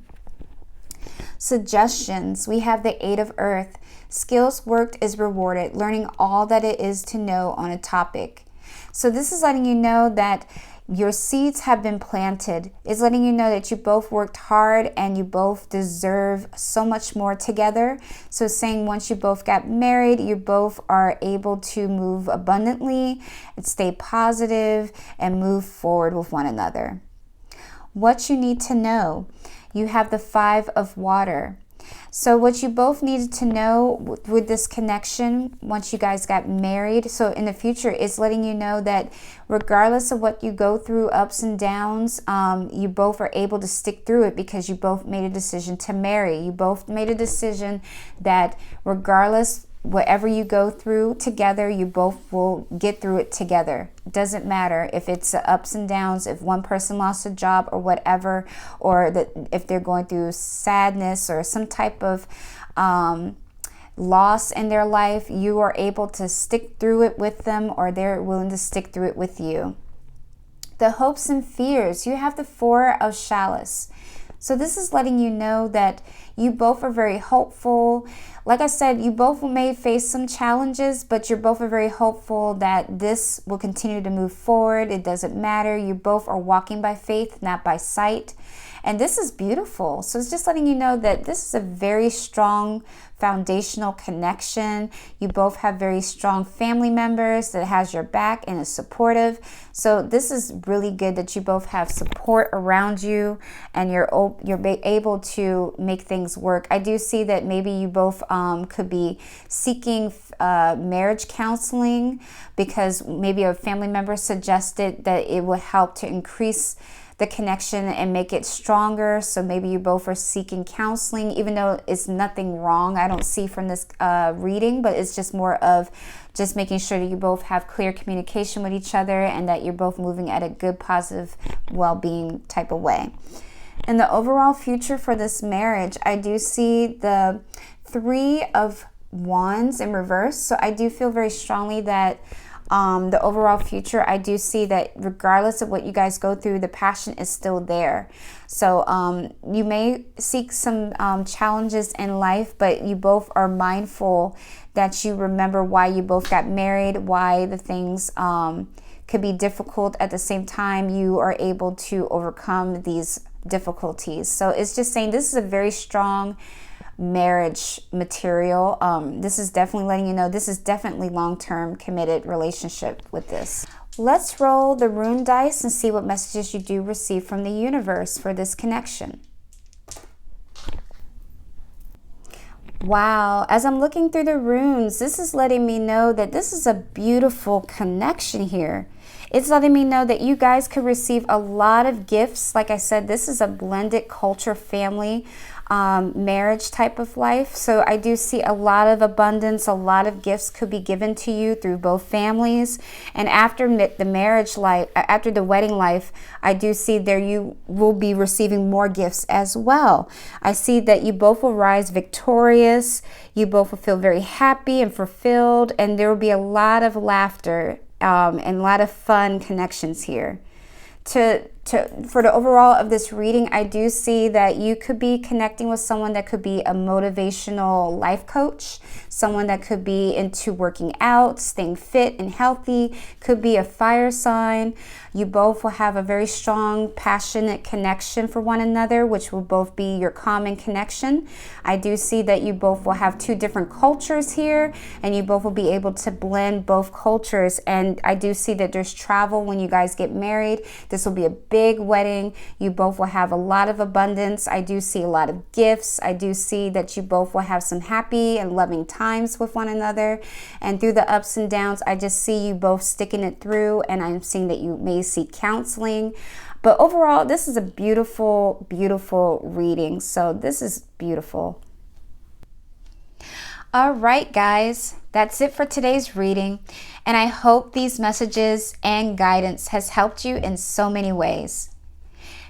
Suggestions, we have the 8 of Earth. Skills worked is rewarded, learning all that it is to know on a topic. So this is letting you know that your seeds have been planted. It's letting you know that you both worked hard and you both deserve so much more together. So saying once you both got married, you both are able to move abundantly and stay positive and move forward with one another. What you need to know, you have the 5 of Water. So what you both needed to know with this connection once you guys got married, so in the future, is letting you know that regardless of what you go through, ups and downs, you both are able to stick through it because you both made a decision to marry. You both made a decision that regardless whatever you go through together, you both will get through it together. It doesn't matter if it's ups and downs, if one person lost a job or whatever, or that if they're going through sadness or some type of loss in their life, you are able to stick through it with them, or they're willing to stick through it with you. The hopes and fears, you have the 4 of Chalice. So this is letting you know that you both are very hopeful. Like I said, you both may face some challenges, but you're both are very hopeful that this will continue to move forward. It doesn't matter. You both are walking by faith, not by sight. And this is beautiful. So it's just letting you know that this is a very strong foundational connection. You both have very strong family members that has your back and is supportive. So this is really good that you both have support around you and you're able to make things work. I do see that maybe you both could be seeking marriage counseling because maybe a family member suggested that it would help to increase the connection and make it stronger. So maybe you both are seeking counseling, even though it's nothing wrong. I don't see from this reading, but it's just more of just making sure that you both have clear communication with each other and that you're both moving at a good, positive, well-being type of way. In the overall future for this marriage, I do see the 3 of Wands in reverse. So I do feel very strongly that the overall future, I do see that regardless of what you guys go through, the passion is still there. So you may seek some challenges in life, but you both are mindful that you remember why you both got married, why the things could be difficult. At the same time, you are able to overcome these difficulties. So it's just saying this is a very strong marriage material. This is definitely letting you know this is definitely long-term committed relationship with this. Let's roll the rune dice and see what messages you do receive from the universe for this connection. Wow, as I'm looking through the runes, this is letting me know that this is a beautiful connection here. It's letting me know that you guys could receive a lot of gifts. Like I said, this is a blended culture family marriage type of life. So I do see a lot of abundance, a lot of gifts could be given to you through both families. And after the marriage life, after the wedding life, I do see there you will be receiving more gifts as well. I see that you both will rise victorious. You both will feel very happy and fulfilled, and there will be a lot of laughter and a lot of fun connections here. For the overall of this reading, I do see that you could be connecting with someone that could be a motivational life coach, someone that could be into working out, staying fit and healthy, could be a fire sign. You both will have a very strong, passionate connection for one another, which will both be your common connection. I do see that you both will have 2 different cultures here, and you both will be able to blend both cultures. And I do see that there's travel when you guys get married. This will be a big wedding. You both will have a lot of abundance. I do see a lot of gifts. I do see that you both will have some happy and loving times with one another. And through the ups and downs, I just see you both sticking it through, and I'm seeing that you may seek counseling. But overall, this is a beautiful, beautiful reading. So this is beautiful. All right, guys, that's it for today's reading, and I hope these messages and guidance has helped you in so many ways.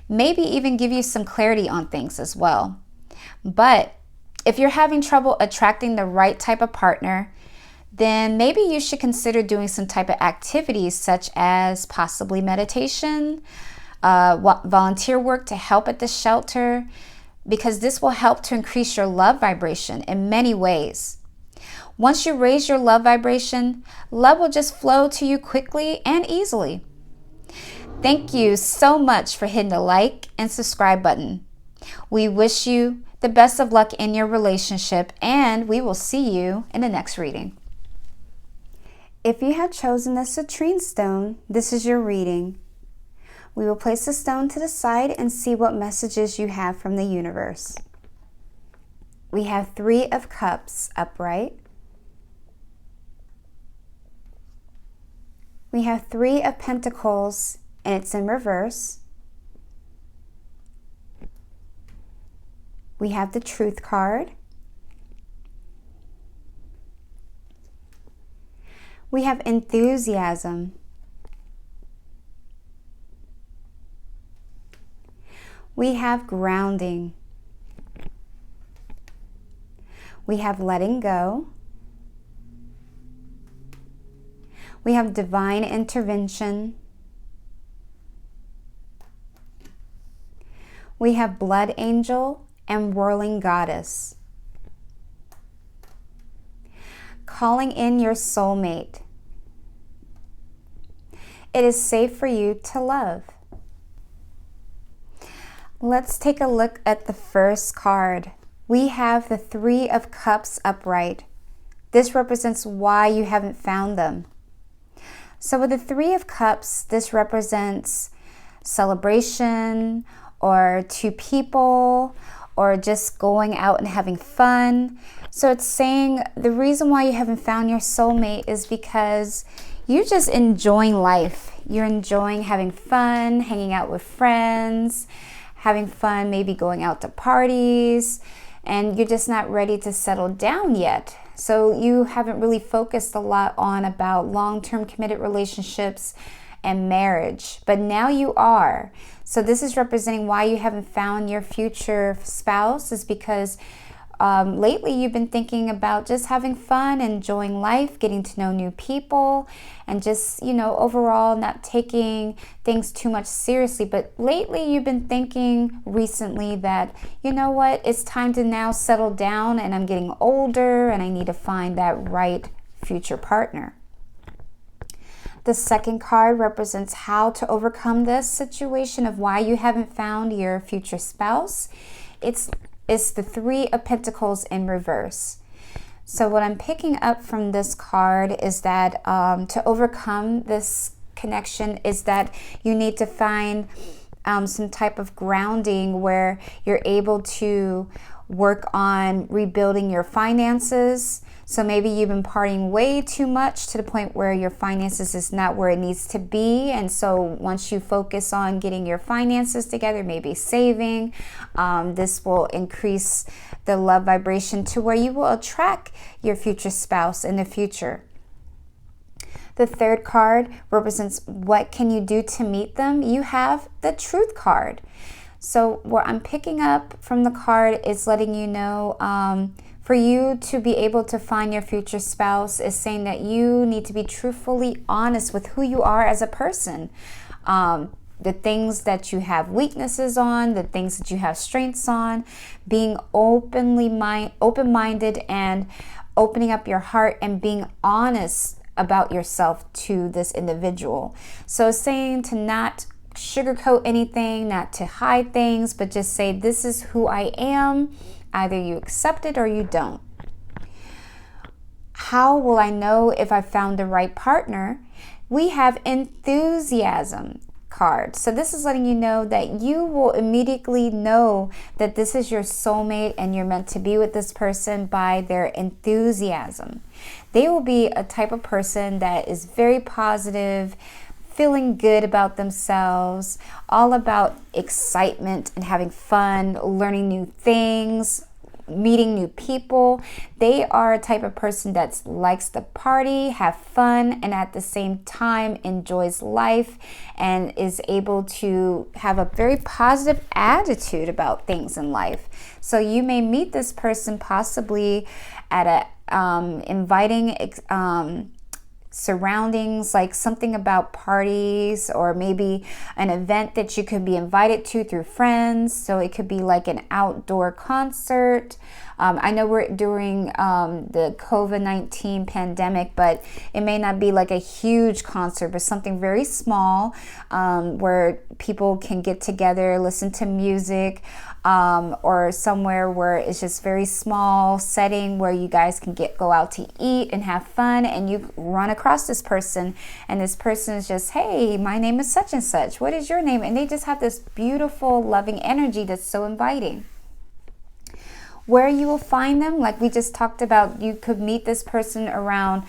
Maybe even give you some clarity on things as well. But if you're having trouble attracting the right type of partner, then maybe you should consider doing some type of activities such as possibly meditation, volunteer work to help at the shelter, because this will help to increase your love vibration in many ways. Once you raise your love vibration, love will just flow to you quickly and easily. Thank you so much for hitting the like and subscribe button. We wish you the best of luck in your relationship, and we will see you in the next reading. If you have chosen the citrine stone, this is your reading. We will place the stone to the side and see what messages you have from the universe. We have 3 of Cups upright. We have 3 of Pentacles and it's in reverse. We have the Truth card. We have Enthusiasm. We have Grounding. We have Letting Go. We have Divine Intervention. We have Blood Angel and Whirling Goddess. Calling in your soulmate. It is safe for you to love. Let's take a look at the first card. We have the 3 of Cups upright. This represents why you haven't found them. So with the 3 of Cups, this represents celebration or 2 people or just going out and having fun. So it's saying the reason why you haven't found your soulmate is because you're just enjoying life. You're enjoying having fun, hanging out with friends, having fun, maybe going out to parties, and you're just not ready to settle down yet. So you haven't really focused a lot on about long-term committed relationships and marriage, but now you are. So this is representing why you haven't found your future spouse, is because lately you've been thinking about just having fun, enjoying life, getting to know new people, and just, overall not taking things too much seriously. But lately you've been thinking recently that, it's time to now settle down, and I'm getting older and I need to find that right future partner. The second card represents how to overcome this situation of why you haven't found your future spouse. It's the 3 of Pentacles in reverse. So what I'm picking up from this card is that to overcome this connection is that you need to find some type of grounding where you're able to work on rebuilding your finances. So maybe you've been partying way too much to the point where your finances is not where it needs to be. And so once you focus on getting your finances together, maybe saving, this will increase the love vibration to where you will attract your future spouse in the future. The third card represents what can you do to meet them. You have the Truth card. So what I'm picking up from the card is letting you know for you to be able to find your future spouse is saying that you need to be truthfully honest with who you are as a person. The things that you have weaknesses on, the things that you have strengths on, being open-minded and opening up your heart and being honest about yourself to this individual. So saying to not sugarcoat anything, not to hide things, but just say, this is who I am. Either you accept it or you don't. How will I know if I found the right partner? We have Enthusiasm card. So this is letting you know that you will immediately know that this is your soulmate and you're meant to be with this person by their enthusiasm. They will be a type of person that is very positive, feeling good about themselves, all about excitement and having fun, learning new things, meeting new people. They are a type of person that likes to party, have fun, and at the same time enjoys life and is able to have a very positive attitude about things in life. So you may meet this person possibly at a inviting surroundings, like something about parties, or maybe an event that you could be invited to through friends. So it could be like an outdoor concert. I know we're during the COVID-19 pandemic, but it may not be like a huge concert, but something very small where people can get together, listen to music, or somewhere where it's just very small setting where you guys can go out to eat and have fun, and you run across this person, and this person is just, hey, my name is such and such, what is your name? And they just have this beautiful, loving energy that's so inviting. Where you will find them, like we just talked about, you could meet this person around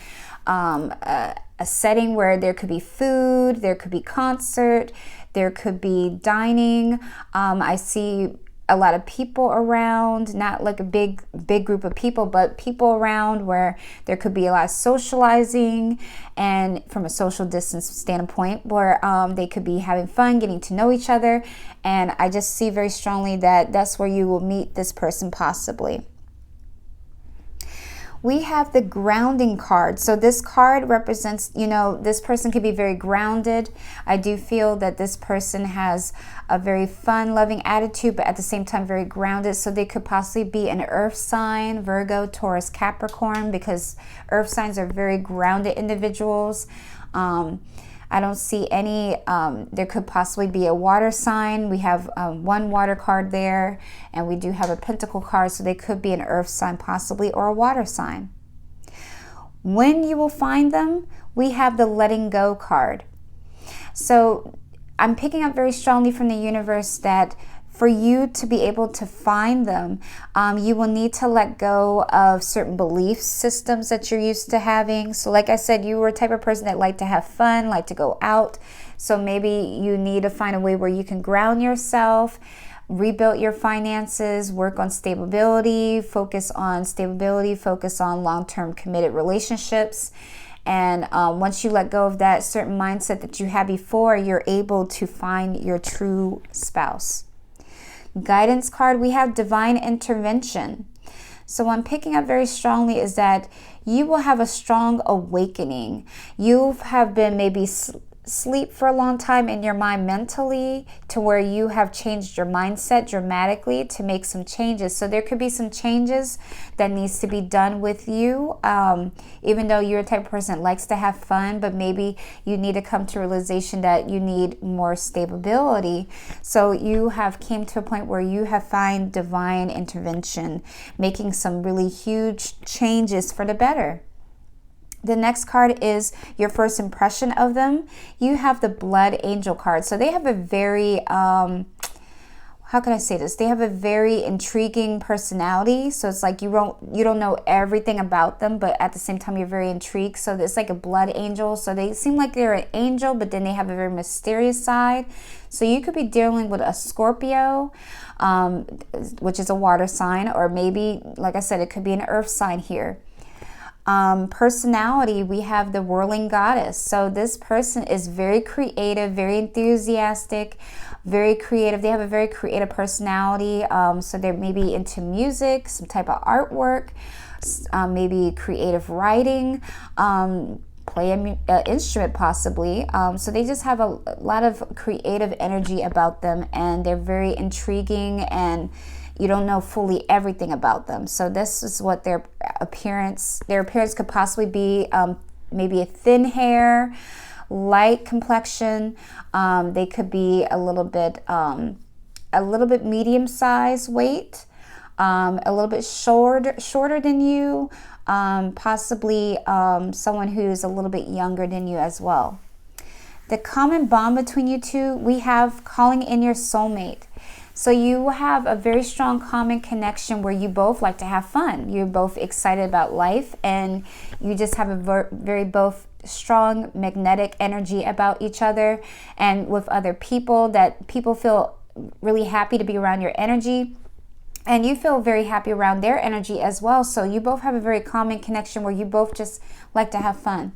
a setting where there could be food, there could be concert, there could be dining. I see a lot of people around, not like a big group of people, but people around where there could be a lot of socializing, and from a social distance standpoint, where they could be having fun, getting to know each other. And I just see very strongly that that's where you will meet this person possibly. We have the grounding card. So this card represents, this person could be very grounded. I do feel that this person has a very fun, loving attitude, but at the same time very grounded. So they could possibly be an earth sign, Virgo, Taurus, Capricorn, because earth signs are very grounded individuals. I don't see any, there could possibly be a water sign. We have one water card there, and we do have a pentacle card, so they could be an earth sign possibly, or a water sign. When you will find them, we have the letting go card. So I'm picking up very strongly from the universe that for you to be able to find them, you will need to let go of certain belief systems that you're used to having. So like I said, you were a type of person that liked to have fun, like to go out. So maybe you need to find a way where you can ground yourself, rebuild your finances, work on stability, focus on long-term committed relationships. And once you let go of that certain mindset that you had before, you're able to find your true spouse. Guidance card, we have divine intervention. So what I'm picking up very strongly is that you will have a strong awakening. You have been maybe sleep for a long time in your mind mentally, to where you have changed your mindset dramatically to make some changes. So there could be some changes that needs to be done with you, even though you're a type of person that likes to have fun, but maybe you need to come to realization that you need more stability. So you have came to a point where you have found divine intervention, making some really huge changes for the better. The next card is your first impression of them. You have the blood angel card. So they have a very, how can I say this? They have a very intriguing personality. So it's like you don't know everything about them, but at the same time you're very intrigued. So it's like a blood angel. So they seem like they're an angel, but then they have a very mysterious side. So you could be dealing with a Scorpio, which is a water sign, or maybe, like I said, it could be an earth sign here. Personality, we have the whirling goddess. So this person is very creative, very enthusiastic, very creative. They have a very creative personality. So they're maybe into music, some type of artwork, maybe creative writing, play an instrument possibly. So they just have a lot of creative energy about them, and they're very intriguing, and you don't know fully everything about them. So this is what their appearance could possibly be. Maybe a thin hair, light complexion. They could be a little bit medium size weight, a little bit shorter than you, possibly someone who's a little bit younger than you as well. The common bond between you two, we have calling in your soulmate. So you have a very strong common connection where you both like to have fun. You're both excited about life, and you just have a very both strong magnetic energy about each other and with other people, that people feel really happy to be around your energy. And you feel very happy around their energy as well. So you both have a very calming connection where you both just like to have fun.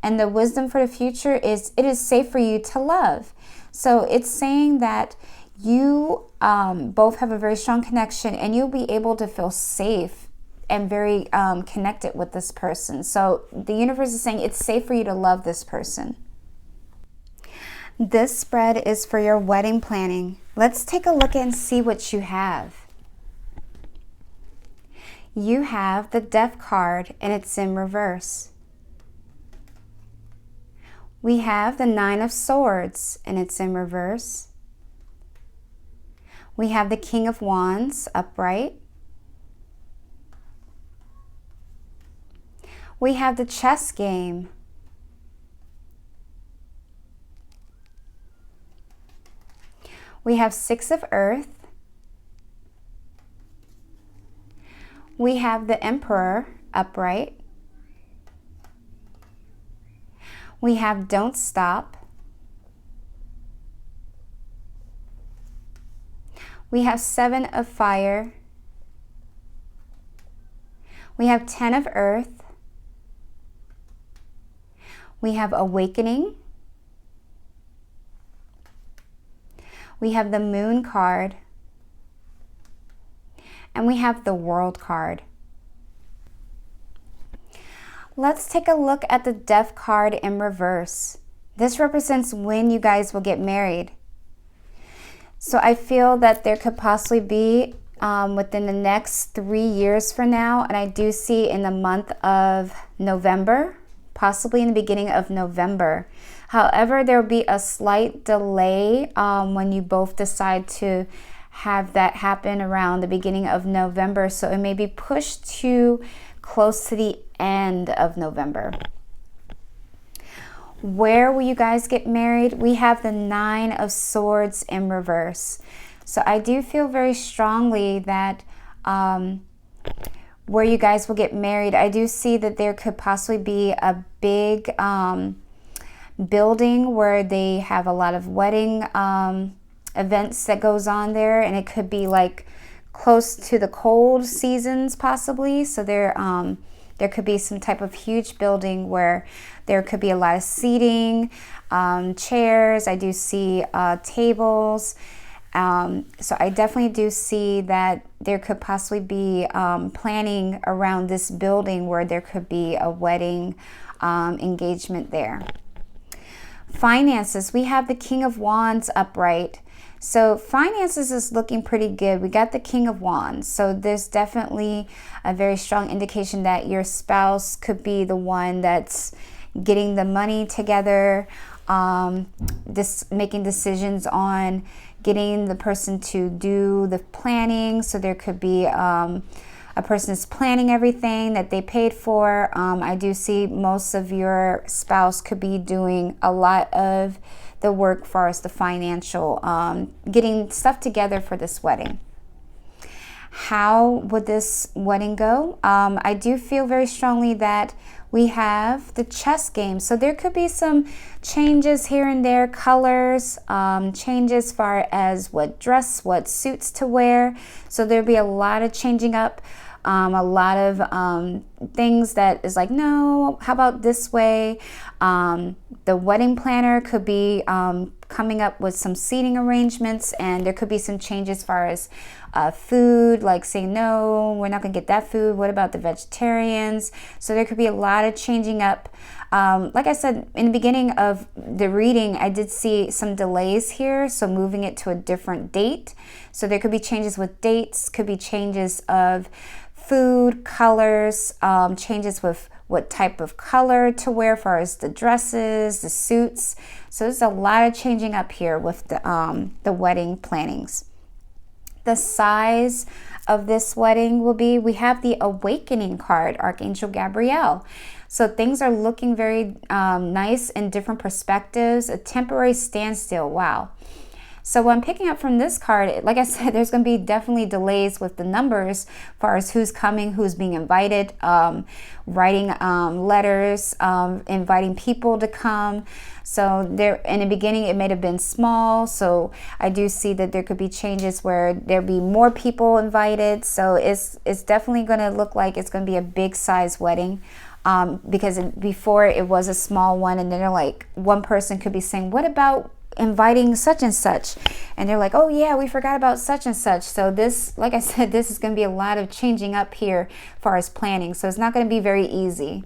And the wisdom for the future is it is safe for you to love. So it's saying that you both have a very strong connection and you'll be able to feel safe and very connected with this person. So the universe is saying it's safe for you to love this person. This spread is for your wedding planning. Let's take a look and see what you have. You have the Death card and it's in reverse. We have the Nine of Swords and it's in reverse. We have the King of Wands upright. We have the Chess game. We have Six of Earth. We have the Emperor upright. We have Don't Stop. We have Seven of Fire. We have 10 of Earth. We have Awakening. We have the Moon card. And we have the World card. Let's take a look at the Death card in reverse. This represents when you guys will get married. So I feel that there could possibly be within the next 3 years from now. And I do see in the month of November, possibly in the beginning of November. However, there will be a slight delay when you both decide to have that happen around the beginning of November. So it may be pushed to close to the end of November. Where will you guys get married? We have the Nine of Swords in reverse. So I do feel very strongly that where you guys will get married, I do see that there could possibly be a big building where they have a lot of wedding events that goes on there, and it could be like close to the cold seasons possibly. So there could be some type of huge building where there could be a lot of seating, chairs. I do see tables. So I definitely do see that there could possibly be planning around this building where there could be a wedding engagement there. Finances, we have the King of Wands upright. So finances is looking pretty good. We got the King of Wands. So there's definitely a very strong indication that your spouse could be the one that's getting the money together, making decisions on getting the person to do the planning. So there could be a person is planning everything that they paid for. I do see most of your spouse could be doing a lot of the work as far as the financial, getting stuff together for this wedding. How would this wedding go? I do feel very strongly that we have the chess game. So there could be some changes here and there, colors, changes as far as what dress, what suits to wear. So there'll be a lot of changing up, a lot of things that is like, no, how about this way? The wedding planner could be coming up with some seating arrangements, and there could be some changes as far as food, like saying, no, we're not gonna get that food. What about the vegetarians? So there could be a lot of changing up. Like I said, in the beginning of the reading, I did see some delays here. So moving it to a different date. So there could be changes with dates, could be changes of food, colors, changes with what type of color to wear as far as the dresses, the suits. So there's a lot of changing up here with the wedding plannings. The size of this wedding will be, we have the Awakening card, Archangel Gabriel. So things are looking very nice in different perspectives. A temporary standstill, wow. So what I'm picking up from this card, like I said, there's going to be definitely delays with the numbers as far as who's coming, who's being invited, writing letters, inviting people to come. So there, in the beginning, it may have been small. So I do see that there could be changes where there'll be more people invited. So it's definitely going to look like it's going to be a big size wedding. Because before it was a small one, and then they're like, one person could be saying, what about inviting such and such, and they're like, oh yeah, we forgot about such and such. So this, like I said, this is going to be a lot of changing up here as far as planning. So it's not going to be very easy.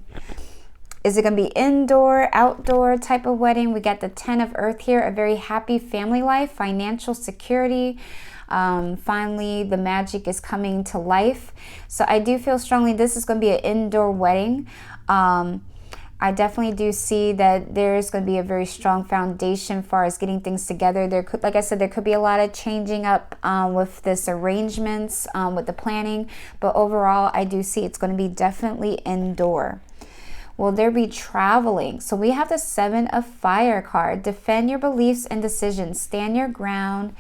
Is it going to be indoor, outdoor type of wedding? We got the 10 of Earth here, a very happy family life, financial security. Finally, the magic is coming to life. So I do feel strongly this is going to be an indoor wedding. I definitely do see that there's going to be a very strong foundation as far as getting things together. There could, like I said, there could be a lot of changing up with this arrangements, with the planning. But overall, I do see it's going to be definitely indoor. Will there be traveling? So we have the 7 of Fire card. Defend your beliefs and decisions. Stand your ground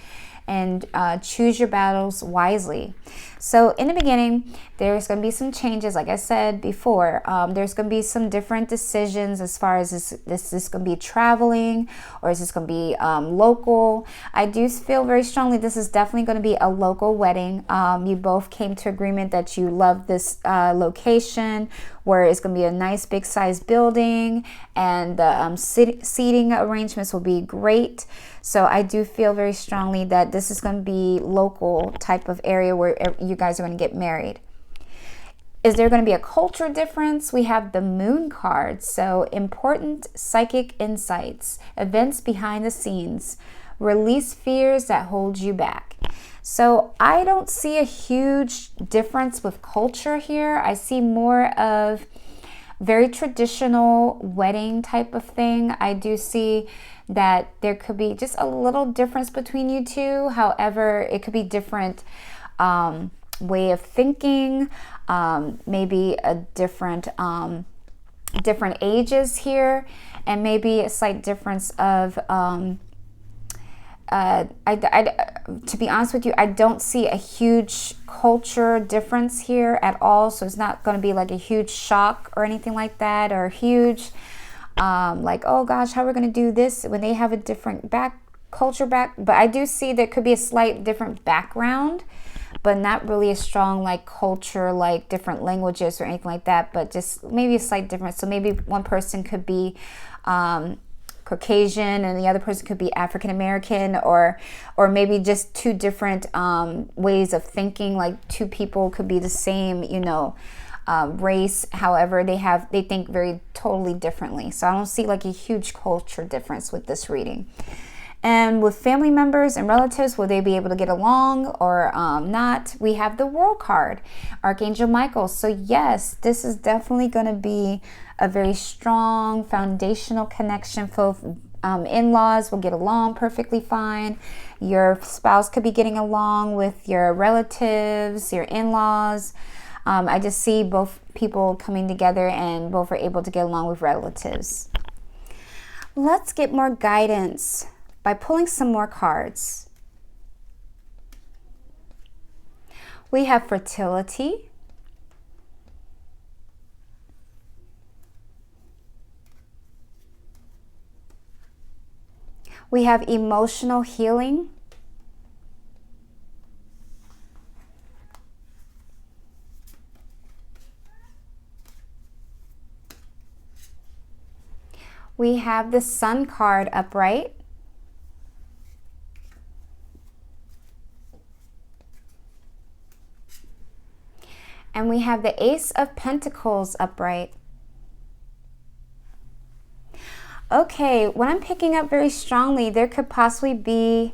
and choose your battles wisely. So in the beginning, there's going to be some changes. Like I said before, there's going to be some different decisions as far as this is going to be traveling, or is this going to be local. I do feel very strongly this is definitely going to be a local wedding. You both came to agreement that you love this location, where it's going to be a nice big size building, and the seating arrangements will be great. So I do feel very strongly that this is going to be local type of area where you guys are going to get married. Is there going to be a culture difference? We have the Moon card. So important psychic insights, events behind the scenes, release fears that hold you back. So I don't see a huge difference with culture here. I see more of very traditional wedding type of thing. I do see that there could be just a little difference between you two. However, it could be different way of thinking, maybe a different ages here, and maybe a slight difference of to be honest with you, I don't see a huge culture difference here at all. So it's not going to be like a huge shock or anything like that, or huge like, oh gosh, how are we going to do this when they have a different culture back. But I do see there could be a slight different background, but not really a strong like culture, like different languages or anything like that, but just maybe a slight difference. So maybe one person could be Caucasian and the other person could be African American, or maybe just two different ways of thinking. Like two people could be the same, race, however they think very totally differently. So I don't see like a huge culture difference with this reading. And with family members and relatives, will they be able to get along or not? We have the World card, Archangel Michael. So yes, this is definitely going to be a very strong foundational connection. Both in-laws will get along perfectly fine. Your spouse could be getting along with your relatives, your in-laws. I just see both people coming together and both are able to get along with relatives. Let's get more guidance by pulling some more cards. We have fertility. We have emotional healing. We have the Sun card upright. And we have the Ace of Pentacles upright. Okay, what I'm picking up very strongly, there could possibly be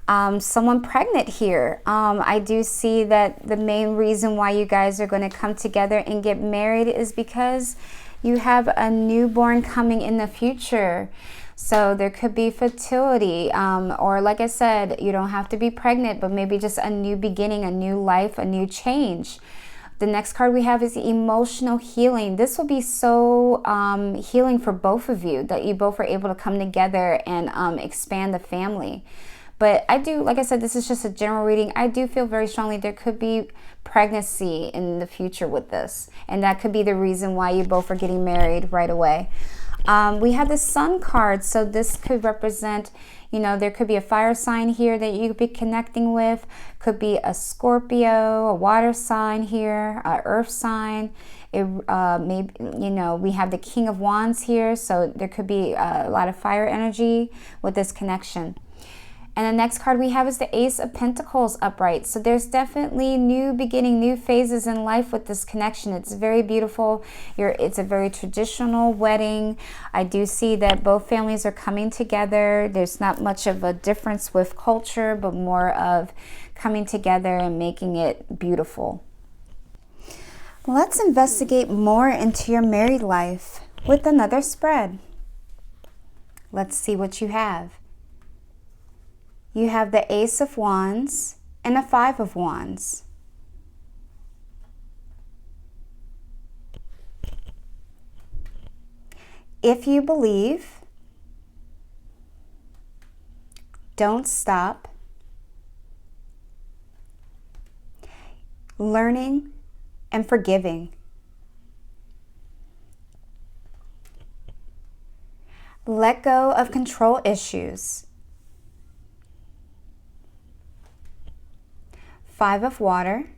someone pregnant here. I do see that the main reason why you guys are going to come together and get married is because you have a newborn coming in the future. So there could be fertility, or like I said, you don't have to be pregnant, but maybe just a new beginning, a new life, a new change. The next card we have is emotional healing. This will be so healing for both of you, that you both are able to come together and expand the family. But I do, like I said, this is just a general reading. I do feel very strongly there could be pregnancy in the future with this. And that could be the reason why you both are getting married right away. We have the Sun card. So this could represent, you know, there could be a fire sign here that you could be connecting with. Could be a Scorpio, a water sign here, a earth sign. Maybe, you know, we have the King of Wands here. So there could be a lot of fire energy with this connection. And the next card we have is the Ace of Pentacles upright. So there's definitely new beginning, new phases in life with this connection. It's very beautiful. It's a very traditional wedding. I do see that both families are coming together. There's not much of a difference with culture, but more of coming together and making it beautiful. Let's investigate more into your married life with another spread. Let's see what you have. You have the Ace of Wands and a Five of Wands. If you believe, don't stop. Learning and forgiving. Let go of control issues. Five of Water,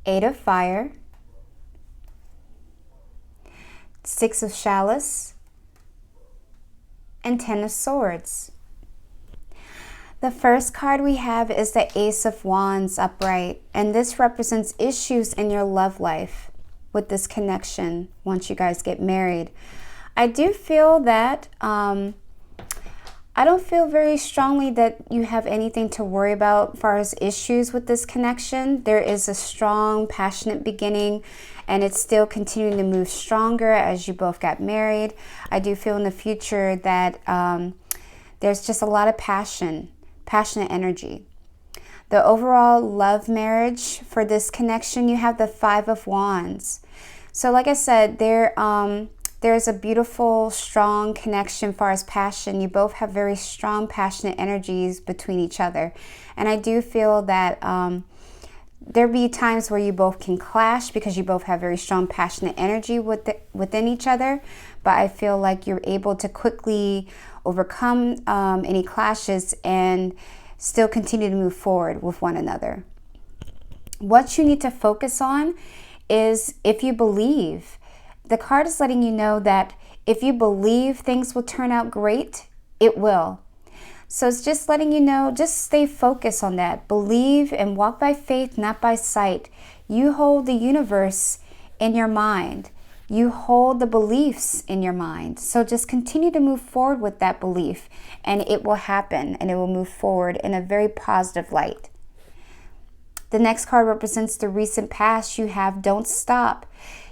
Eight of Fire, Six of Chalice, and Ten of Swords. The first card we have is the Ace of Wands upright, and this represents issues in your love life with this connection once you guys get married. I do feel that I don't feel very strongly that you have anything to worry about as far as issues with this connection. There is a strong, passionate beginning, and it's still continuing to move stronger as you both got married. I do feel in the future that there's just a lot of passionate energy. The overall love marriage for this connection, you have the Five of Wands. So like I said, there's a beautiful, strong connection as far as passion. You both have very strong, passionate energies between each other. And I do feel that there'll be times where you both can clash because you both have very strong, passionate energy within each other. But I feel like you're able to quickly overcome any clashes and still continue to move forward with one another. What you need to focus on is if you believe. The card is letting you know that if you believe things will turn out great, it will. So it's just letting you know, just stay focused on that. Believe and walk by faith, not by sight. You hold the universe in your mind. You hold the beliefs in your mind. So just continue to move forward with that belief, and it will happen, and it will move forward in a very positive light. The next card represents the recent past. You have Don't Stop.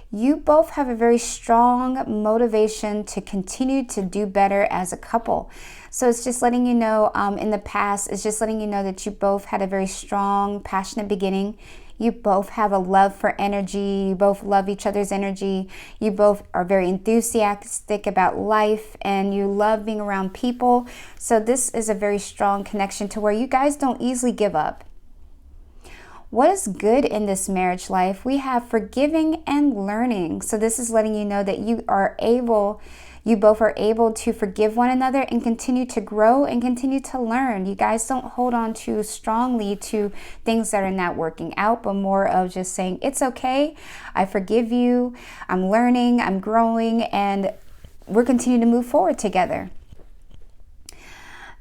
You both have a very strong motivation to continue to do better as a couple. So it's just letting you know, in the past, it's just letting you know that you both had a very strong, passionate beginning. You both have a love for energy. You both love each other's energy. You both are very enthusiastic about life, and you love being around people. So this is a very strong connection to where you guys don't easily give up. What is good in this marriage life? We have forgiving and learning. So this is letting you know that you both are able to forgive one another and continue to grow and continue to learn. You guys don't hold on too strongly to things that are not working out, but more of just saying, it's okay, I forgive you, I'm learning, I'm growing, and we're continuing to move forward together.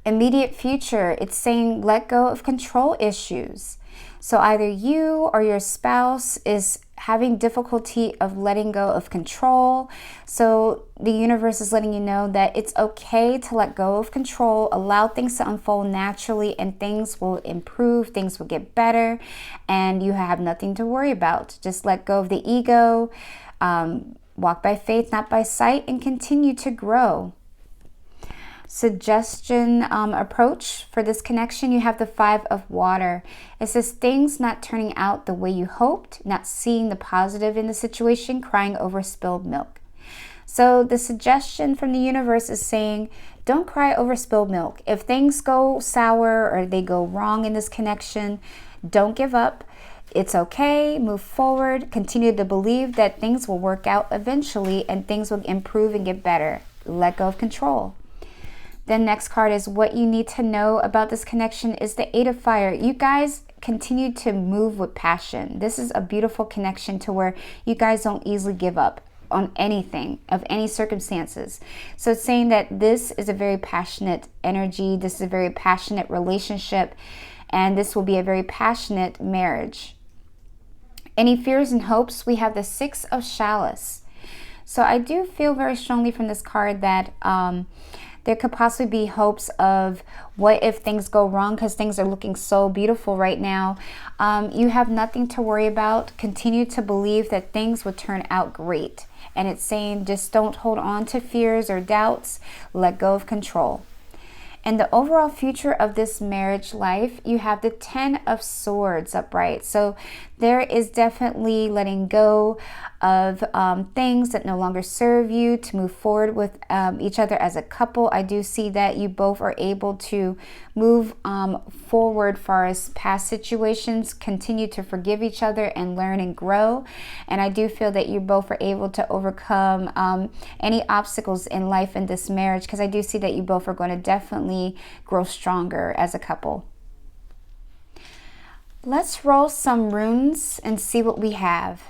Immediate future, it's saying let go of control issues. So either you or your spouse is having difficulty of letting go of control. So the universe is letting you know that it's okay to let go of control, allow things to unfold naturally, and things will improve, things will get better, and you have nothing to worry about. Just let go of the ego, walk by faith, not by sight, and continue to grow. Suggestion approach for this connection, you have the Five of Water. It says things not turning out the way you hoped, not seeing the positive in the situation, crying over spilled milk. So the suggestion from the universe is saying, don't cry over spilled milk. If things go sour or they go wrong in this connection, don't give up. It's okay. Move forward. Continue to believe that things will work out eventually and things will improve and get better. Let go of control. The next card is what you need to know about this connection is the Eight of Fire. You guys continue to move with passion. This is a beautiful connection to where you guys don't easily give up on anything of any circumstances. So it's saying that this is a very passionate energy. This is a very passionate relationship, and this will be a very passionate marriage. Any fears and hopes? We have the Six of Chalice. So I do feel very strongly from this card that there could possibly be hopes of what if things go wrong, because things are looking so beautiful right now. You have nothing to worry about. Continue to believe that things will turn out great. And it's saying just don't hold on to fears or doubts. Let go of control. And the overall future of this marriage life, you have the Ten of Swords upright. So there is definitely letting go of things that no longer serve you to move forward with each other as a couple. I do see that you both are able to move forward far as past situations, continue to forgive each other and learn and grow. And I do feel that you both are able to overcome any obstacles in life in this marriage, because I do see that you both are going to definitely grow stronger as a couple. Let's roll some runes and see what we have.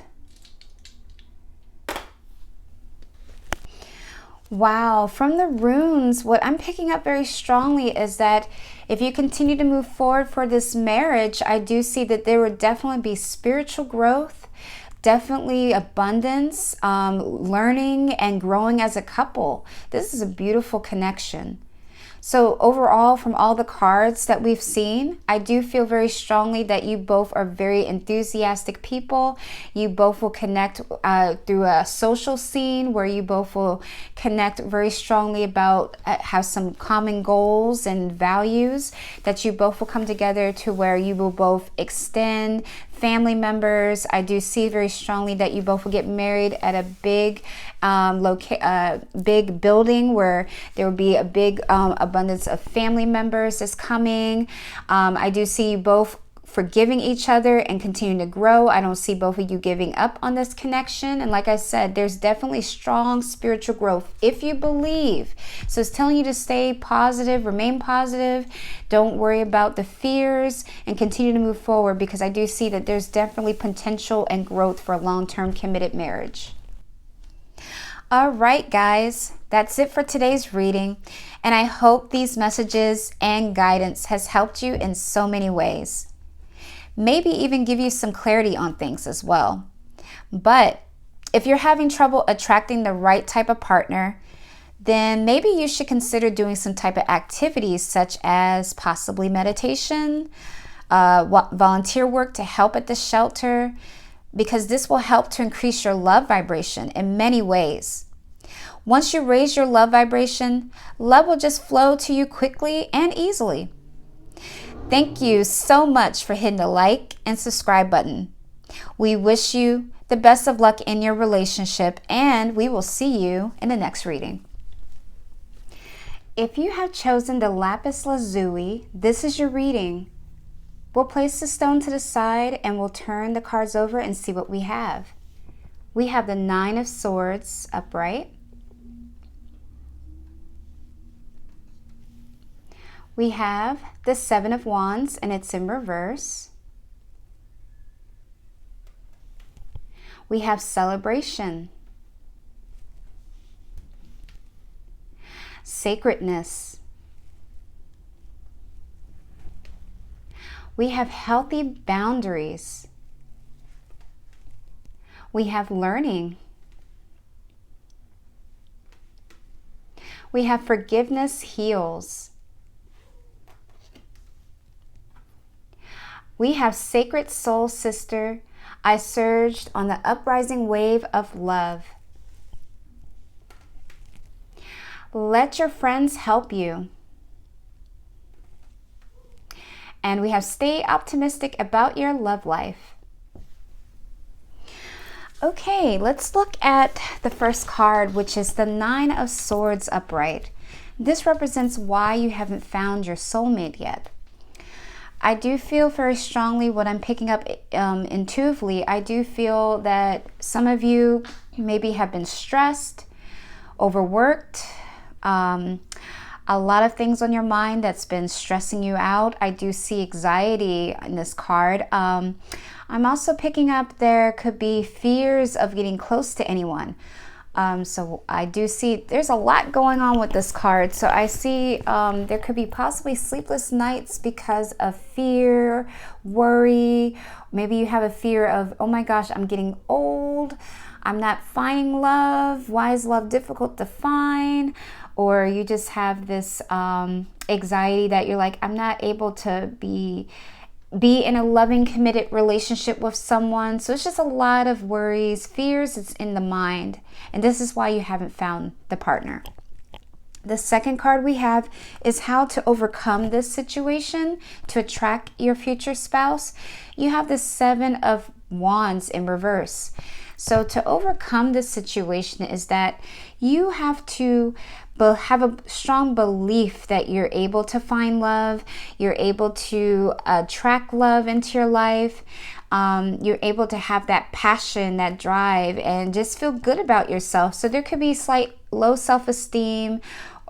Wow, from the runes, what I'm picking up very strongly is that if you continue to move forward for this marriage, I do see that there would definitely be spiritual growth, definitely abundance, learning and growing as a couple. This is a beautiful connection. So overall, from all the cards that we've seen, I do feel very strongly that you both are very enthusiastic people. You both will connect through a social scene where you both will connect very strongly about, have some common goals and values, that you both will come together to where you will both extend family members. I do see very strongly that you both will get married at a big big building where there will be a big abundance of family members that's coming. I do see you both forgiving each other and continuing to grow. I don't see both of you giving up on this connection. And like I said, there's definitely strong spiritual growth if you believe. So it's telling you to stay positive, remain positive. Don't worry about the fears and continue to move forward, because I do see that there's definitely potential and growth for a long-term committed marriage. All right, guys, that's it for today's reading. And I hope these messages and guidance has helped you in so many ways. Maybe even give you some clarity on things as well. But if you're having trouble attracting the right type of partner, then maybe you should consider doing some type of activities such as possibly meditation, volunteer work to help at the shelter, because this will help to increase your love vibration in many ways. Once you raise your love vibration, love will just flow to you quickly and easily. Thank you so much for hitting the like and subscribe button. We wish you the best of luck in your relationship, and we will see you in the next reading. If you have chosen the Lapis Lazuli, this is your reading. We'll place the stone to the side and we'll turn the cards over and see what we have. We have the Nine of Swords upright. We have the Seven of Wands and it's in reverse. We have Celebration, Sacredness. We have Healthy Boundaries. We have Learning. We have Forgiveness Heals. We have Sacred Soul Sister. I surged on the uprising wave of love. Let your friends help you. And we have Stay Optimistic about your love life. Okay, let's look at the first card, which is the Nine of Swords upright. This represents why you haven't found your soulmate yet. I do feel very strongly what I'm picking up intuitively. I do feel that some of you maybe have been stressed, overworked, a lot of things on your mind that's been stressing you out. I do see anxiety in this card. I'm also picking up there could be fears of getting close to anyone. So I do see there's a lot going on with this card. So I see there could be possibly sleepless nights because of fear, worry. Maybe you have a fear of, oh my gosh, I'm getting old. I'm not finding love. Why is love difficult to find? Or you just have this anxiety that you're like, I'm not able to be in a loving, committed relationship with someone. So it's just a lot of worries, fears. It's in the mind. And this is why you haven't found the partner. The second card we have is how to overcome this situation to attract your future spouse. You have the Seven of Wands in reverse. So to overcome this situation is that you have to have a strong belief that you're able to find love, you're able to attract love into your life, you're able to have that passion, that drive, and just feel good about yourself. So there could be slight low self-esteem,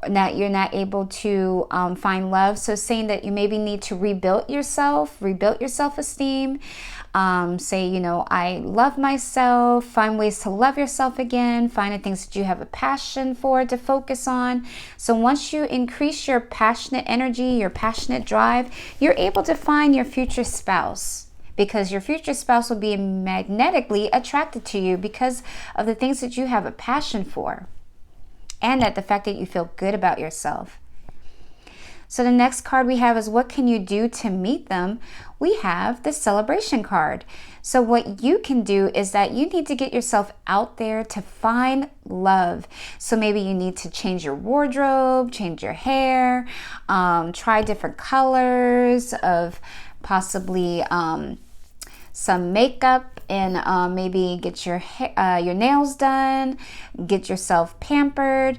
that you're not able to find love. So saying that you maybe need to rebuild your self-esteem. Say, you know, I love myself, find ways to love yourself again, find the things that you have a passion for to focus on. So once you increase your passionate energy, your passionate drive, you're able to find your future spouse, because your future spouse will be magnetically attracted to you because of the things that you have a passion for, and the fact that you feel good about yourself. So the next card we have is what can you do to meet them? We have the celebration card. So what you can do is that you need to get yourself out there to find love. So maybe you need to change your wardrobe, change your hair, try different colors of possibly some makeup, and maybe get your nails done, get yourself pampered,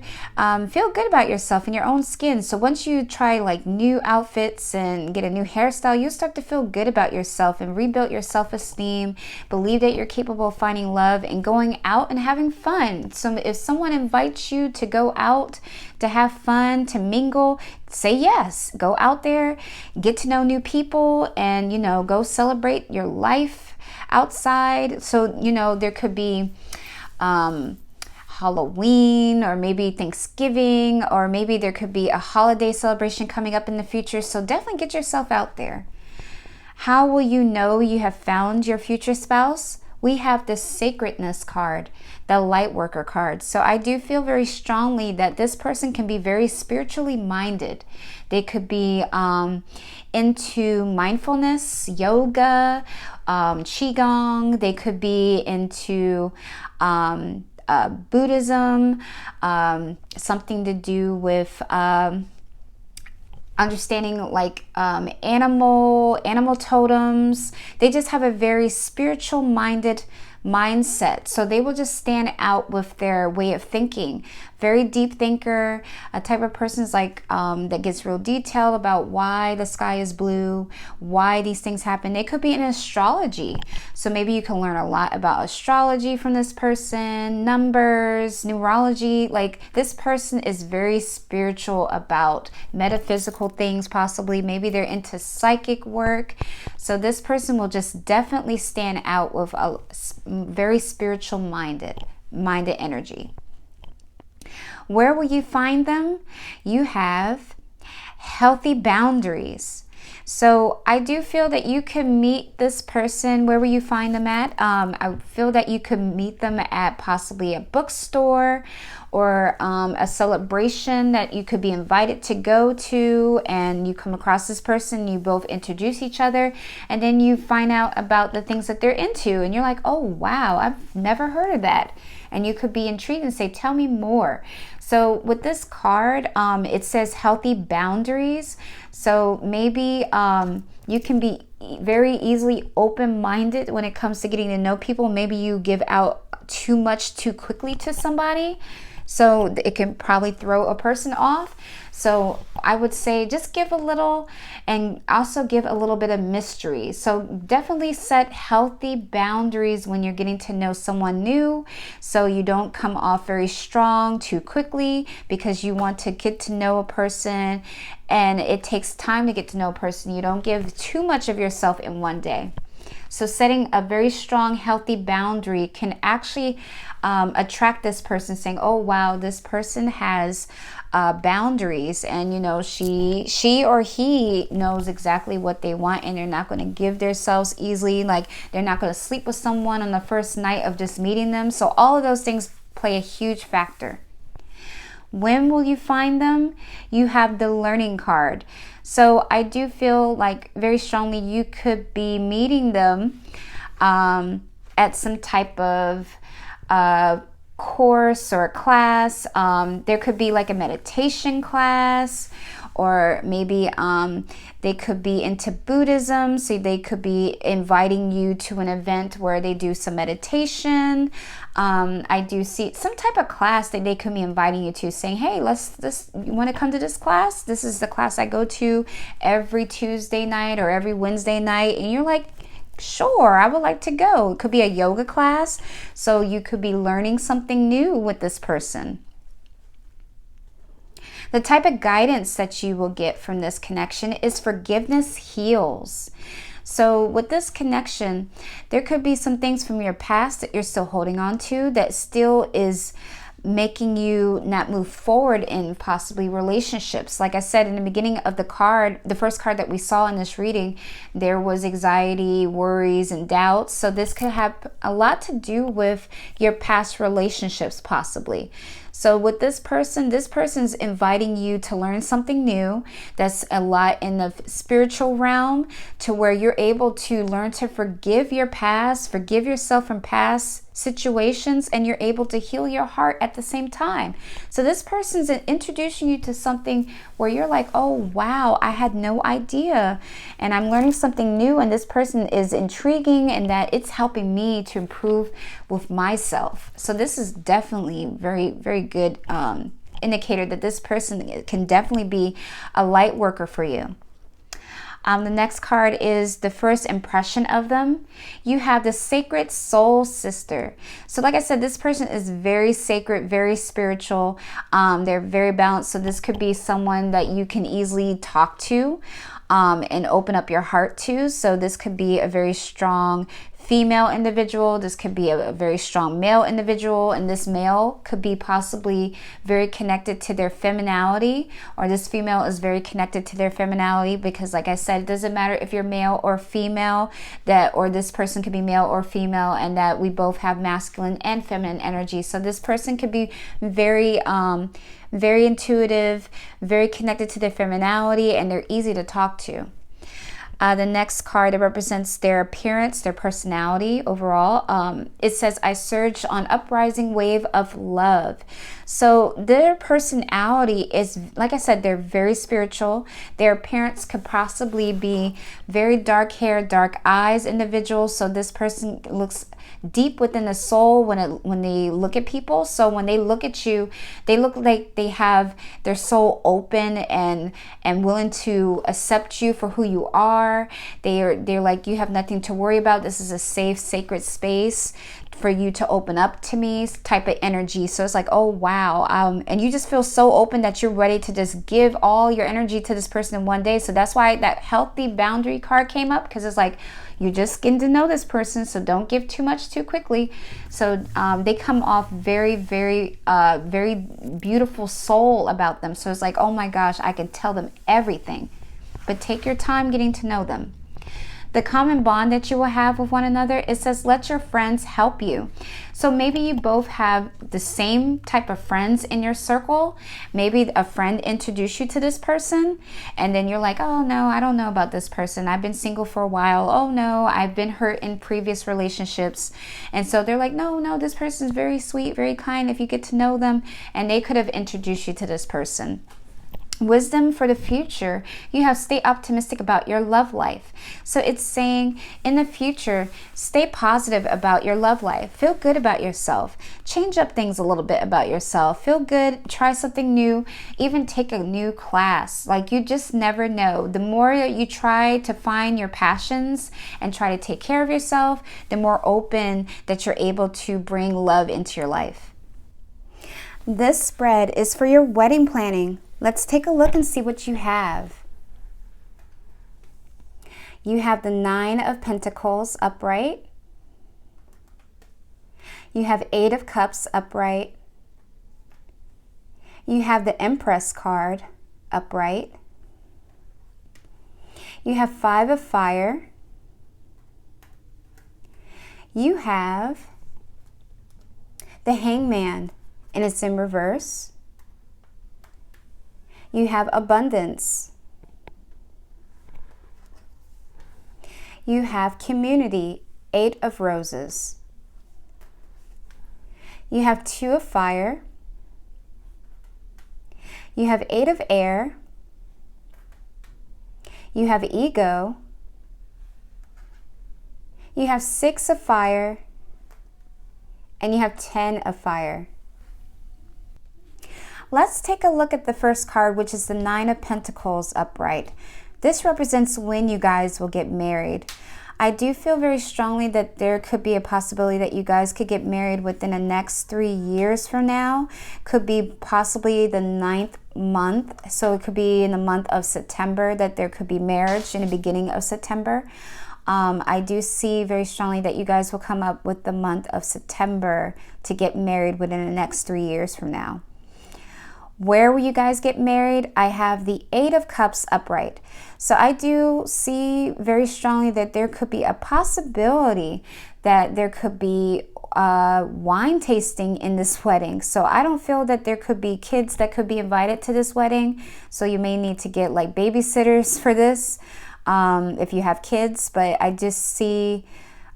feel good about yourself and your own skin. So once you try like new outfits and get a new hairstyle, you start to feel good about yourself and rebuild your self-esteem, believe that you're capable of finding love and going out and having fun. So if someone invites you to go out, to have fun, to mingle, say yes. Go out there, get to know new people, and, you know, go celebrate your life outside. So, you know, there could be Halloween, or maybe Thanksgiving, or maybe there could be a holiday celebration coming up in the future. So definitely get yourself out there. How will you know you have found your future spouse? We have the sacredness card, the light worker card. So I do feel very strongly that this person can be very spiritually minded. They could be into mindfulness, yoga, qigong. They could be into Buddhism, something to do with understanding like animal totems. They just have a very spiritual minded mindset. So they will just stand out with their way of thinking. Very deep thinker, a type of person is like that gets real detailed about why the sky is blue, why these things happen. They could be in astrology. So maybe you can learn a lot about astrology from this person, numbers, numerology. Like this person is very spiritual about metaphysical things, possibly. Maybe they're into psychic work. So this person will just definitely stand out with a very spiritual minded energy. Where will you find them? You have healthy boundaries. So I do feel that you can meet this person. Where will you find them at? I feel that you could meet them at possibly a bookstore, or a celebration that you could be invited to go to, and you come across this person, you both introduce each other, and then you find out about the things that they're into, and you're like, oh wow, I've never heard of that. And you could be intrigued and say, tell me more. So with this card, it says healthy boundaries. So maybe you can be very easily open-minded when it comes to getting to know people. Maybe you give out too much too quickly to somebody. So it can probably throw a person off. So I would say just give a little, and also give a little bit of mystery. So definitely set healthy boundaries when you're getting to know someone new, so you don't come off very strong too quickly, because you want to get to know a person, and it takes time to get to know a person. You don't give too much of yourself in one day. So setting a very strong, healthy boundary can actually attract this person, saying, oh, wow, this person has boundaries, and you know, she or he knows exactly what they want, and they're not going to give themselves easily. Like, they're not going to sleep with someone on the first night of just meeting them. So all of those things play a huge factor. When will you find them? You have the learning card. So I do feel like very strongly you could be meeting them at some type of course or class. There could be like a meditation class, or maybe they could be into Buddhism, so they could be inviting you to an event where they do some meditation. I do see some type of class that they could be inviting you to, saying, hey, you want to come to this class? This is the class I go to every Tuesday night or every Wednesday night. And you're like, sure, I would like to go. It could be a yoga class, so you could be learning something new with this person. The type of guidance that you will get from this connection is forgiveness heals. So with this connection, there could be some things from your past that you're still holding on to, that still is making you not move forward in possibly relationships. Like I said in the beginning of the card, the first card that we saw in this reading, there was anxiety, worries, and doubts. So this could have a lot to do with your past relationships possibly. So with this person's inviting you to learn something new. That's a lot in the spiritual realm, to where you're able to learn to forgive your past, forgive yourself from past situations, and you're able to heal your heart at the same time. So this person's introducing you to something where you're like, oh wow, I had no idea, and I'm learning something new, and this person is intriguing, and that it's helping me to improve with myself. So this is definitely very, very good indicator that this person can definitely be a light worker for you. The next card is the first impression of them. You have the sacred soul sister. So like I said, this person is very sacred, very spiritual. They're very balanced. So this could be someone that you can easily talk to and open up your heart to. So this could be a very strong female individual. This could be a very strong male individual, and this male could be possibly very connected to their femininity, or this female is very connected to their femininity, because like I said, it doesn't matter if you're male or female, or this person could be male or female, and that we both have masculine and feminine energy. So this person could be very very intuitive, very connected to their femininity, and they're easy to talk to. The next card, it represents their appearance, their personality overall. It says, I surge on uprising wave of love. So their personality is, like I said, they're very spiritual. Their appearance could possibly be very dark hair, dark eyes individuals. So this person looks deep within the soul when they look at people. So when they look at you, they look like they have their soul open and willing to accept you for who you are. They're like, you have nothing to worry about. This is a safe, sacred space for you to open up to me type of energy. So it's like, oh wow, and you just feel so open that you're ready to just give all your energy to this person in one day. So that's why that healthy boundary card came up, because it's like, you're just getting to know this person, so don't give too much too quickly. So they come off very, very, very beautiful soul about them. So it's like, oh my gosh, I can tell them everything. But take your time getting to know them. The common bond that you will have with one another, it says, let your friends help you. So maybe you both have the same type of friends in your circle. Maybe a friend introduced you to this person, and then you're like, oh no, I don't know about this person. I've been single for a while. Oh no, I've been hurt in previous relationships. And so they're like, no, this person is very sweet, very kind if you get to know them. And they could have introduced you to this person. Wisdom for the future, you have stay optimistic about your love life. So it's saying in the future, stay positive about your love life. Feel good about yourself. Change up things a little bit about yourself. Feel good. Try something new. Even take a new class. Like, you just never know. The more you try to find your passions and try to take care of yourself, the more open that you're able to bring love into your life. This spread is for your wedding planning. Let's take a look and see what you have. You have the 9 of Pentacles upright. You have 8 of Cups upright. You have the Empress card upright. You have 5 of Fire. You have the Hangman, and it's in reverse. You have Abundance. You have Community, 8 of Roses. You have 2 of Fire. You have 8 of Air. You have Ego. You have 6 of Fire. And you have 10 of Fire. Let's take a look at the first card, which is the 9 of Pentacles upright. This represents when you guys will get married. I do feel very strongly that there could be a possibility that you guys could get married within the next 3 years from now. Could be possibly the 9th month. So it could be in the month of September that there could be marriage in the beginning of September. I do see very strongly that you guys will come up with the month of September to get married within the next 3 years from now. Where will you guys get married? I have the 8 of Cups upright. So I do see very strongly that there could be a possibility that there could be wine tasting in this wedding. So I don't feel that there could be kids that could be invited to this wedding. So you may need to get like babysitters for this if you have kids. But I just see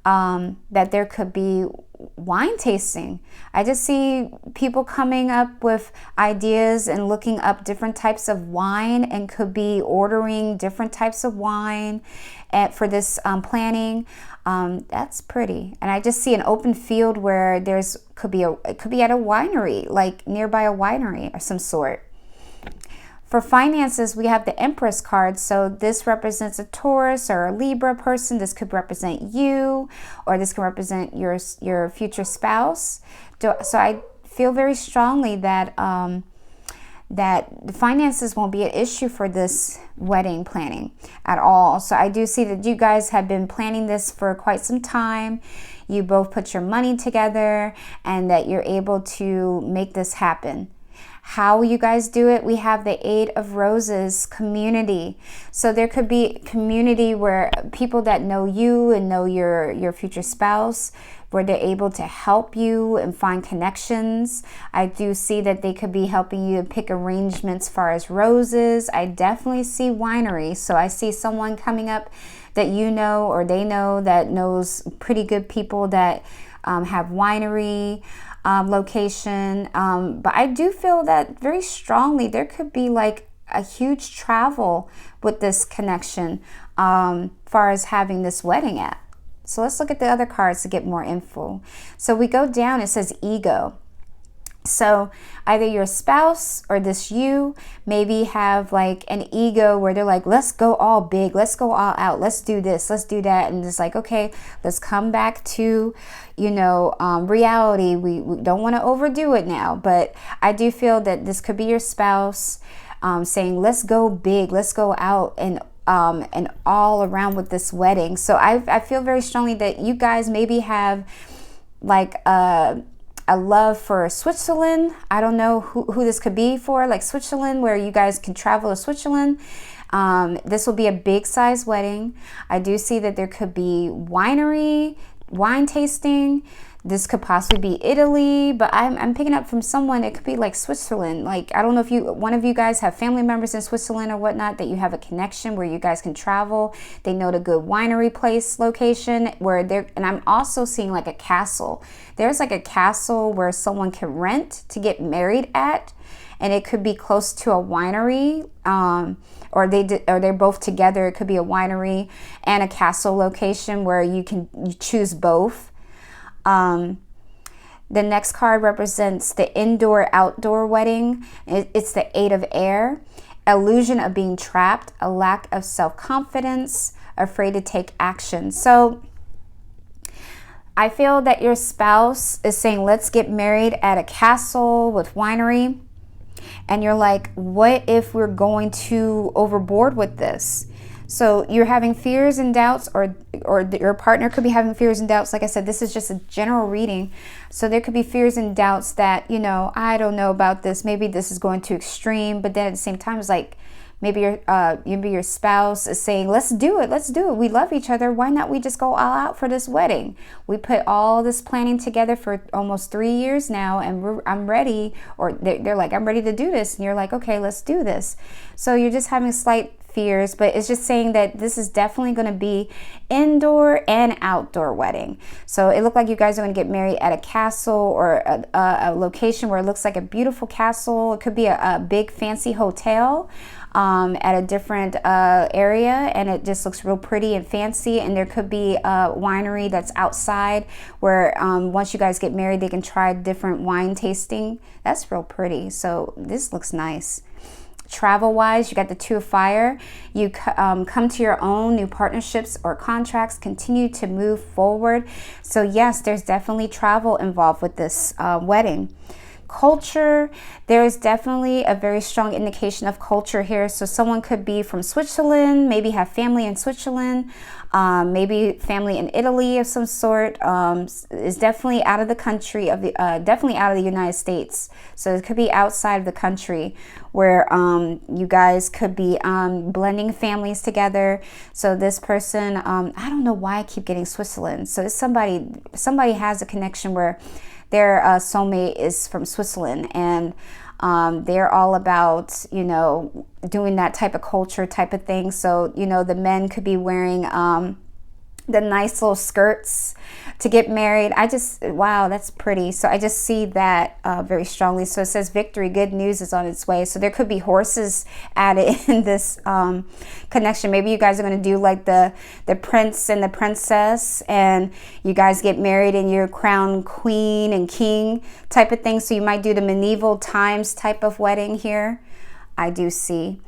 that there could be wine tasting. I just see people coming up with ideas and looking up different types of wine, and could be ordering different types of wine for this planning. That's pretty. And I just see an open field where it could be at a winery, like nearby a winery of some sort. For finances, we have the Empress card. So this represents a Taurus or a Libra person. This could represent you, or this can represent your future spouse. So I feel very strongly that that the finances won't be an issue for this wedding planning at all. So I do see that you guys have been planning this for quite some time. You both put your money together, and that you're able to make this happen. How will you guys do it? We have the 8 of Roses, community. So there could be community where people that know you and know your future spouse, where they're able to help you and find connections. I do see that they could be helping you pick arrangements as far as roses. I definitely see winery. So I see someone coming up that you know, or they know, that knows pretty good people that have winery location. But I do feel that very strongly there could be like a huge travel with this connection far as having this wedding at. So let's look at the other cards to get more info. So we go down, it says ego. So either your spouse or this you maybe have like an ego where they're like, let's go all big, let's go all out, let's do this, let's do that. And it's like, okay, let's come back to, reality. We don't want to overdo it now. But I do feel that this could be your spouse saying, let's go big, let's go out and all around with this wedding. So I feel very strongly that you guys maybe have like a love for Switzerland. I don't know who this could be for, like Switzerland, where you guys can travel to Switzerland. This will be a big size wedding. I do see that there could be wine tasting. This could possibly be Italy, but I'm picking up from someone, it could be like Switzerland. Like, I don't know if one of you guys have family members in Switzerland or whatnot, that you have a connection where you guys can travel. They know the good winery place location and I'm also seeing like a castle. There's like a castle where someone can rent to get married at. and it could be close to a winery, or they're both together. It could be a winery and a castle location where you choose both. The next card represents the indoor-outdoor wedding. It's the Eight of Air. Illusion of being trapped, a lack of self-confidence, afraid to take action. So I feel that your spouse is saying, let's get married at a castle with winery. And you're like, what if we're going too overboard with this? So you're having fears and doubts, or your partner could be having fears and doubts. Like I said, this is just a general reading. So there could be fears and doubts that, I don't know about this. Maybe this is going too extreme. But then at the same time, it's like, maybe your spouse is saying, let's do it. We love each other. Why not we just go all out for this wedding? We put all this planning together for almost 3 years now, and I'm ready. Or they're like, I'm ready to do this. And you're like, okay, let's do this. So you're just having slight fears, but it's just saying that this is definitely going to be indoor and outdoor wedding. So it looked like you guys are going to get married at a castle, or a location where it looks like a beautiful castle. It could be a big fancy hotel at a different area, and it just looks real pretty and fancy. And there could be a winery that's outside where once you guys get married, they can try different wine tasting. That's real pretty. So this looks nice. Travel wise, you got the Two of Fire. You come to your own new partnerships or contracts, continue to move forward. So yes, there's definitely travel involved with this wedding. Culture, there is definitely a very strong indication of culture here. So someone could be from Switzerland, maybe have family in Switzerland, maybe family in Italy of some sort. Is definitely out of the country definitely out of the United States. So it could be outside of the country where you guys could be blending families together. So this person, I don't know why I keep getting Switzerland. So it's somebody has a connection where their soulmate is from Switzerland, and they're all about, doing that type of culture type of thing. So, the men could be wearing the nice little skirts to get married. Wow, that's pretty. So I just see that very strongly. So it says victory, good news is on its way. So there could be horses added in this connection. Maybe you guys are going to do like the prince and the princess, and you guys get married and you're crowned queen and king type of thing. So you might do the medieval times type of wedding here. I do see.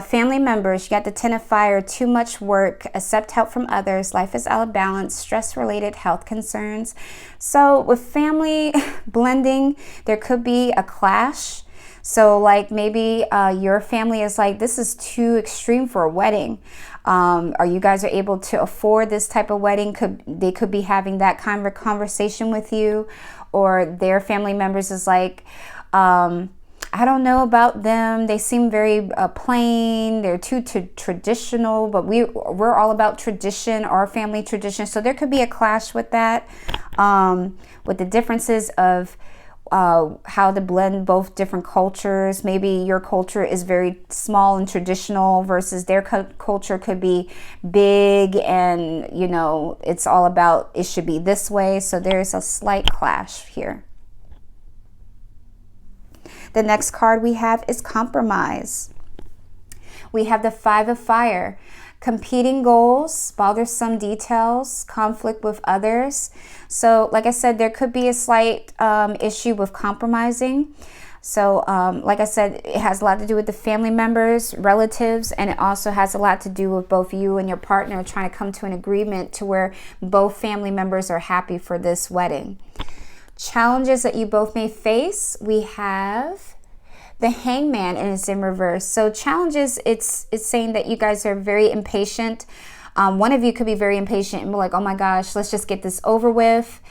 Family members, you got the Ten of Fire, too much work, accept help from others, life is out of balance, stress-related health concerns. So with family blending, there could be a clash. So like maybe your family is like, this is too extreme for a wedding. Or you guys are able to afford this type of wedding. They could be having that kind of conversation with you, or their family members is like, I don't know about them. They seem very plain. They're too traditional, but we're all about tradition, our family tradition. So there could be a clash with that, with the differences of how to blend both different cultures. Maybe your culture is very small and traditional versus their culture could be big, and it's all about it should be this way. So there's a slight clash here. The next card we have is compromise. We have the Five of Fire. Competing goals, bothersome details, conflict with others. So like I said, there could be a slight issue with compromising. So like I said, it has a lot to do with the family members, relatives, and it also has a lot to do with both you and your partner trying to come to an agreement to where both family members are happy for this wedding. Challenges that you both may face, we have the Hangman, and it's in reverse. So challenges, it's saying that you guys are very impatient. One of you could be very impatient and be like, oh my gosh, let's just get this over with.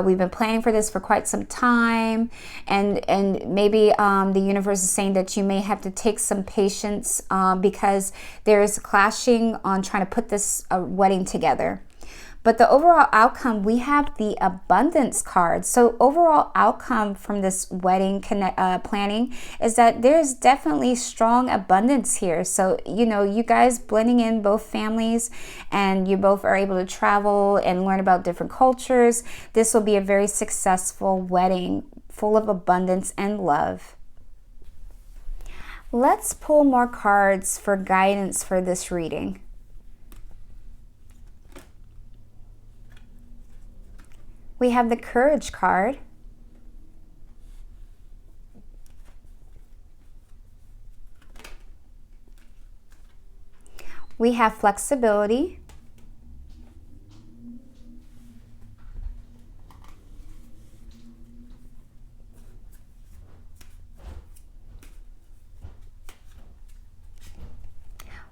We've been planning for this for quite some time, and maybe the universe is saying that you may have to take some patience because there is clashing on trying to put this wedding together. But the overall outcome, we have the Abundance card. So overall outcome from this wedding planning is that there's definitely strong abundance here. So, you guys blending in both families, and you both are able to travel and learn about different cultures. This will be a very successful wedding full of abundance and love. Let's pull more cards for guidance for this reading. We have the Courage card. We have Flexibility.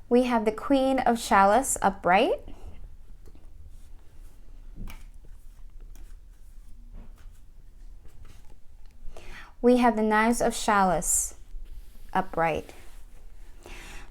We have the Queen of Chalice upright. We have the Knives of Chalice upright.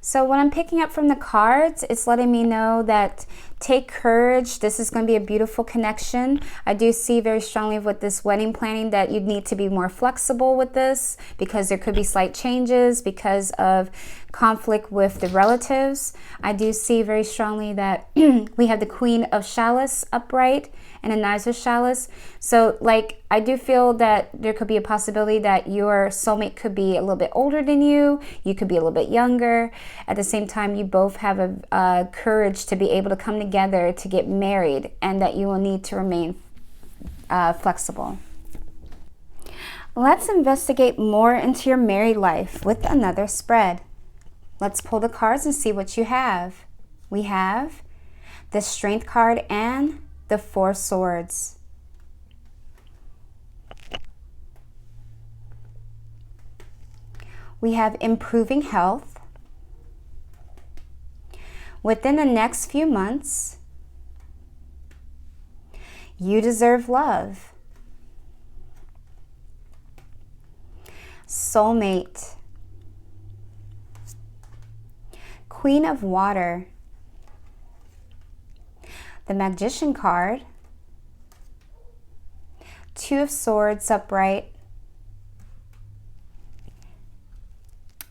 So what I'm picking up from the cards, it's letting me know that take courage. This is going to be a beautiful connection. I do see very strongly with this wedding planning that you need to be more flexible with this because there could be slight changes because of conflict with the relatives. I do see very strongly that we have the Queen of Chalice upright and a Knives of Chalice. So like I do feel that there could be a possibility that your soulmate could be a little bit older than you. You could be a little bit younger. At the same time, you both have a courage to be able to come together to get married, and that you will need to remain flexible. Let's investigate more into your married life with another spread. Let's pull the cards and see what you have. We have the Strength card and the Four Swords. We have improving health. Within the next few months, you deserve love. Soulmate. Queen of Water. The Magician card. Two of Swords upright.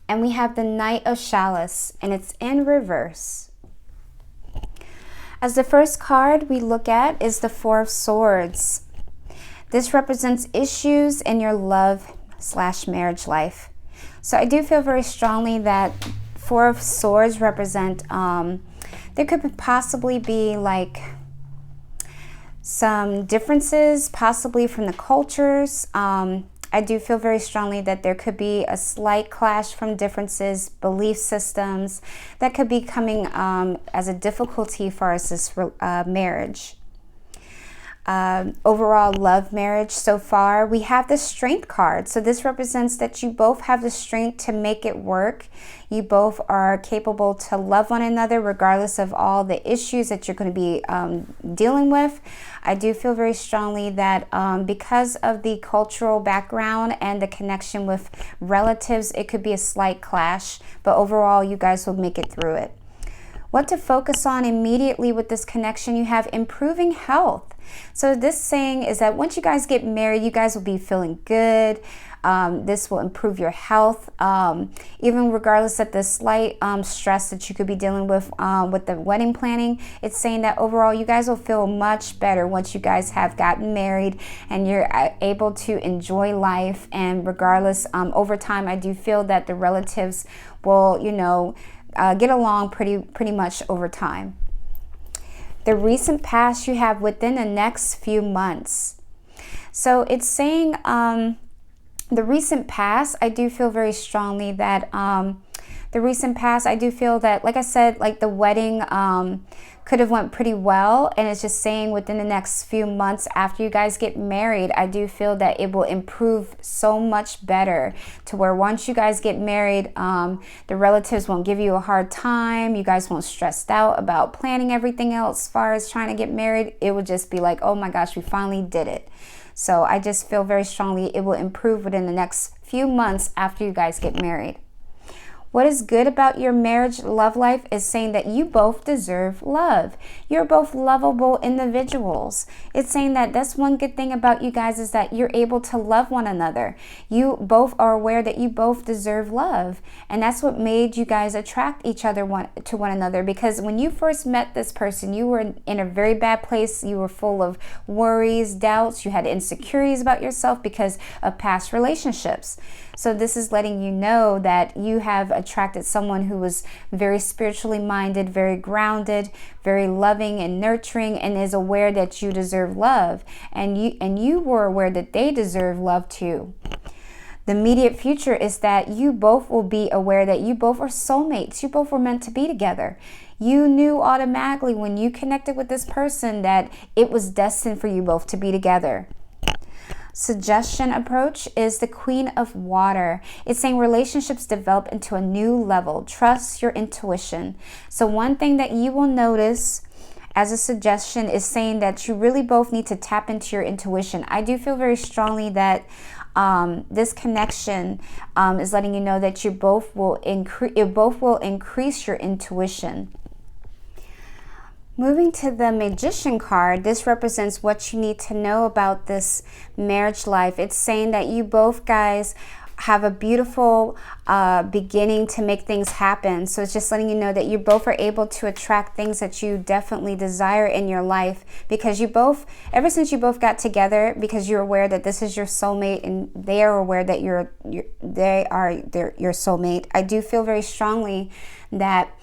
And we have the Knight of Chalice, and it's in reverse. As the first card we look at is the Four of Swords. This represents issues in your love/marriage life. So I do feel very strongly that Four of Swords represent, there could possibly be like some differences, possibly from the cultures. I do feel very strongly that there could be a slight clash from differences, belief systems, that could be coming as a difficulty for us this marriage. Overall love marriage so far. We have the Strength card. So this represents that you both have the strength to make it work. You both are capable to love one another regardless of all the issues that you're going to be dealing with. I do feel very strongly that because of the cultural background and the connection with relatives, it could be a slight clash, but overall you guys will make it through it. What to focus on immediately with this connection, you have improving health. So this saying is that once you guys get married, you guys will be feeling good. This will improve your health, even regardless of the slight stress that you could be dealing with the wedding planning. It's saying that overall you guys will feel much better once you guys have gotten married and you're able to enjoy life. And regardless, over time, I do feel that the relatives will, you know, get along pretty much over time. The recent past you have within the next few months. So it's saying the recent past, I do feel very strongly that the recent past, I do feel that, like I said, like the wedding could have went pretty well, and it's just saying within the next few months after you guys get married, I do feel that it will improve so much better to where once you guys get married, the relatives won't give you a hard time. You guys won't stressed out about planning everything else as far as trying to get married. It would just be like, oh my gosh, we finally did it. So I just feel very strongly it will improve within the next few months after you guys get married. What is good about your marriage love life is saying that you both deserve love. You're both lovable individuals. It's saying that that's one good thing about you guys, is that you're able to love one another. You both are aware that you both deserve love. And that's what made you guys attract each other to one another. Because when you first met this person, you were in a very bad place. You were full of worries, doubts. You had insecurities about yourself because of past relationships. So this is letting you know that you have attracted someone who was very spiritually minded, very grounded, very loving and nurturing, and is aware that you deserve love. And you were aware that they deserve love too. The immediate future is that you both will be aware that you both are soulmates. You both were meant to be together. You knew automatically when you connected with this person that it was destined for you both to be together. Suggestion approach is the Queen of Water. It's saying relationships develop into a new level. Trust your intuition. So one thing that you will notice as a suggestion is saying that you really both need to tap into your intuition. I do feel very strongly that this connection is letting you know that you both will increase your intuition. Moving to the Magician card, this represents what you need to know about this marriage life. It's saying that you both guys have a beautiful beginning to make things happen. So it's just letting you know that you both are able to attract things that you definitely desire in your life, because you both, ever since you both got together, because you're aware that this is your soulmate and they are aware that you're your soulmate. I do feel very strongly that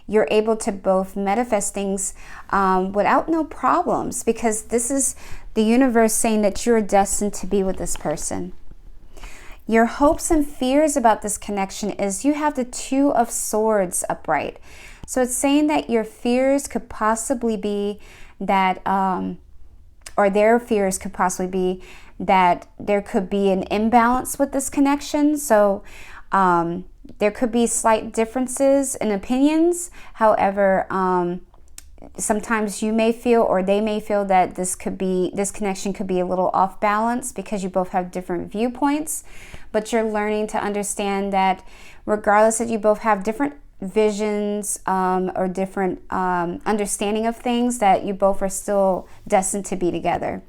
you're able to both manifest things without no problems, because this is the universe saying that you're destined to be with this person. Your hopes and fears about this connection is you have the Two of Swords upright. So it's saying that your fears could possibly be that, or their fears could possibly be that there could be an imbalance with this connection. So there could be slight differences in opinions. However, sometimes you may feel, or they may feel, that this connection could be a little off balance because you both have different viewpoints. But you're learning to understand that regardless that you both have different visions or different understanding of things, that you both are still destined to be together.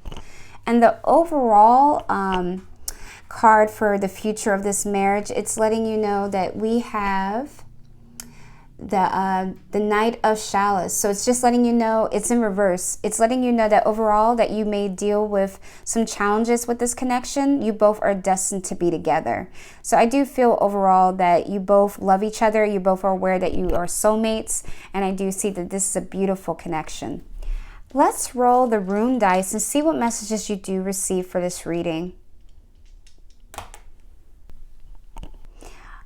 And the overall card for the future of this marriage, it's letting you know that we have the Knight of Chalice. So it's just letting you know, it's in reverse. It's letting you know that overall that you may deal with some challenges with this connection. You both are destined to be together. So I do feel overall that you both love each other. You both are aware that you are soulmates. And I do see that this is a beautiful connection. Let's roll the rune dice and see what messages you do receive for this reading.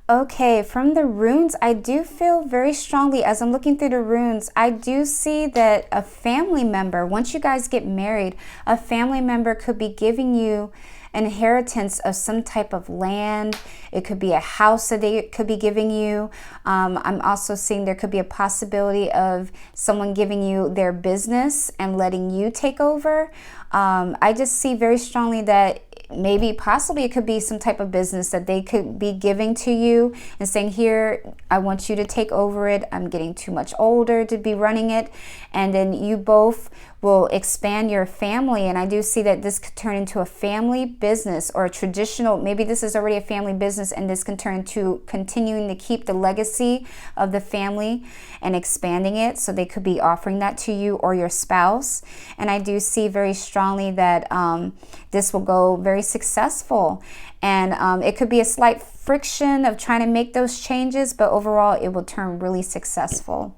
Okay, from the runes, I do feel very strongly, as I'm looking through the runes, I do see that a family member, once you guys get married, a family member could be giving you an inheritance of some type of land. It could be a house that they could be giving you. I'm also seeing there could be a possibility of someone giving you their business and letting you take over. I just see very strongly that maybe possibly it could be some type of business that they could be giving to you and saying, here, I want you to take over it. I'm getting too much older to be running it. And then you both will expand your family. And I do see that this could turn into a family business, or a traditional, maybe this is already a family business and this can turn into continuing to keep the legacy of the family and expanding it. So they could be offering that to you or your spouse. And I do see very strongly that this will go very successful. And it could be a slight friction of trying to make those changes, but overall it will turn really successful.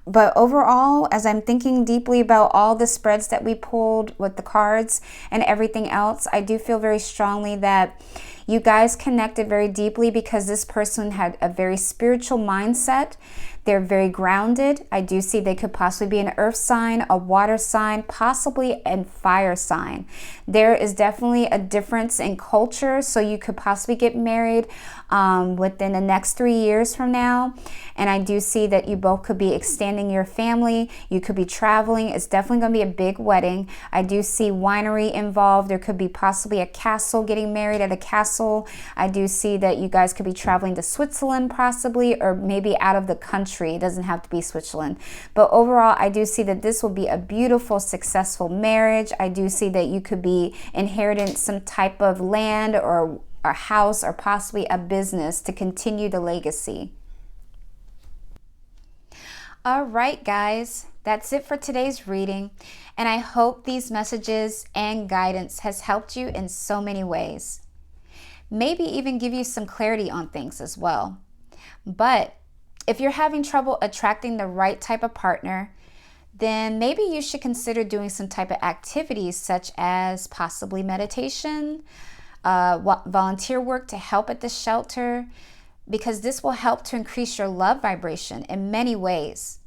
But overall, as I'm thinking deeply about all the spreads that we pulled with the cards and everything else, I do feel very strongly that You guys connected very deeply because this person had a very spiritual mindset. They're very grounded. I do see they could possibly be an earth sign, a water sign, possibly a fire sign. There is definitely a difference in culture, so you could possibly get married within the next 3 years from now. And I do see that you both could be extending your family. You could be traveling. It's definitely going to be a big wedding. I do see winery involved. There could be possibly a castle, getting married at a castle. I do see that you guys could be traveling to Switzerland possibly, or maybe out of the country. It doesn't have to be Switzerland. But overall, I do see that this will be a beautiful, successful marriage. I do see that you could be inheriting some type of land or a house or possibly a business to continue the legacy. All right, guys, that's it for today's reading. And I hope these messages and guidance has helped you in so many ways. Maybe even give you some clarity on things as well. But if you're having trouble attracting the right type of partner, then maybe you should consider doing some type of activities such as possibly meditation, volunteer work to help at the shelter, because this will help to increase your love vibration in many ways.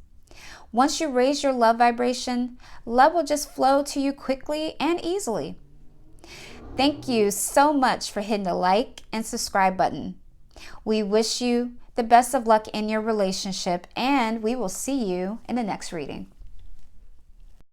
Once you raise your love vibration, love will just flow to you quickly and easily. Thank you so much for hitting the like and subscribe button. We wish you the best of luck in your relationship, and we will see you in the next reading.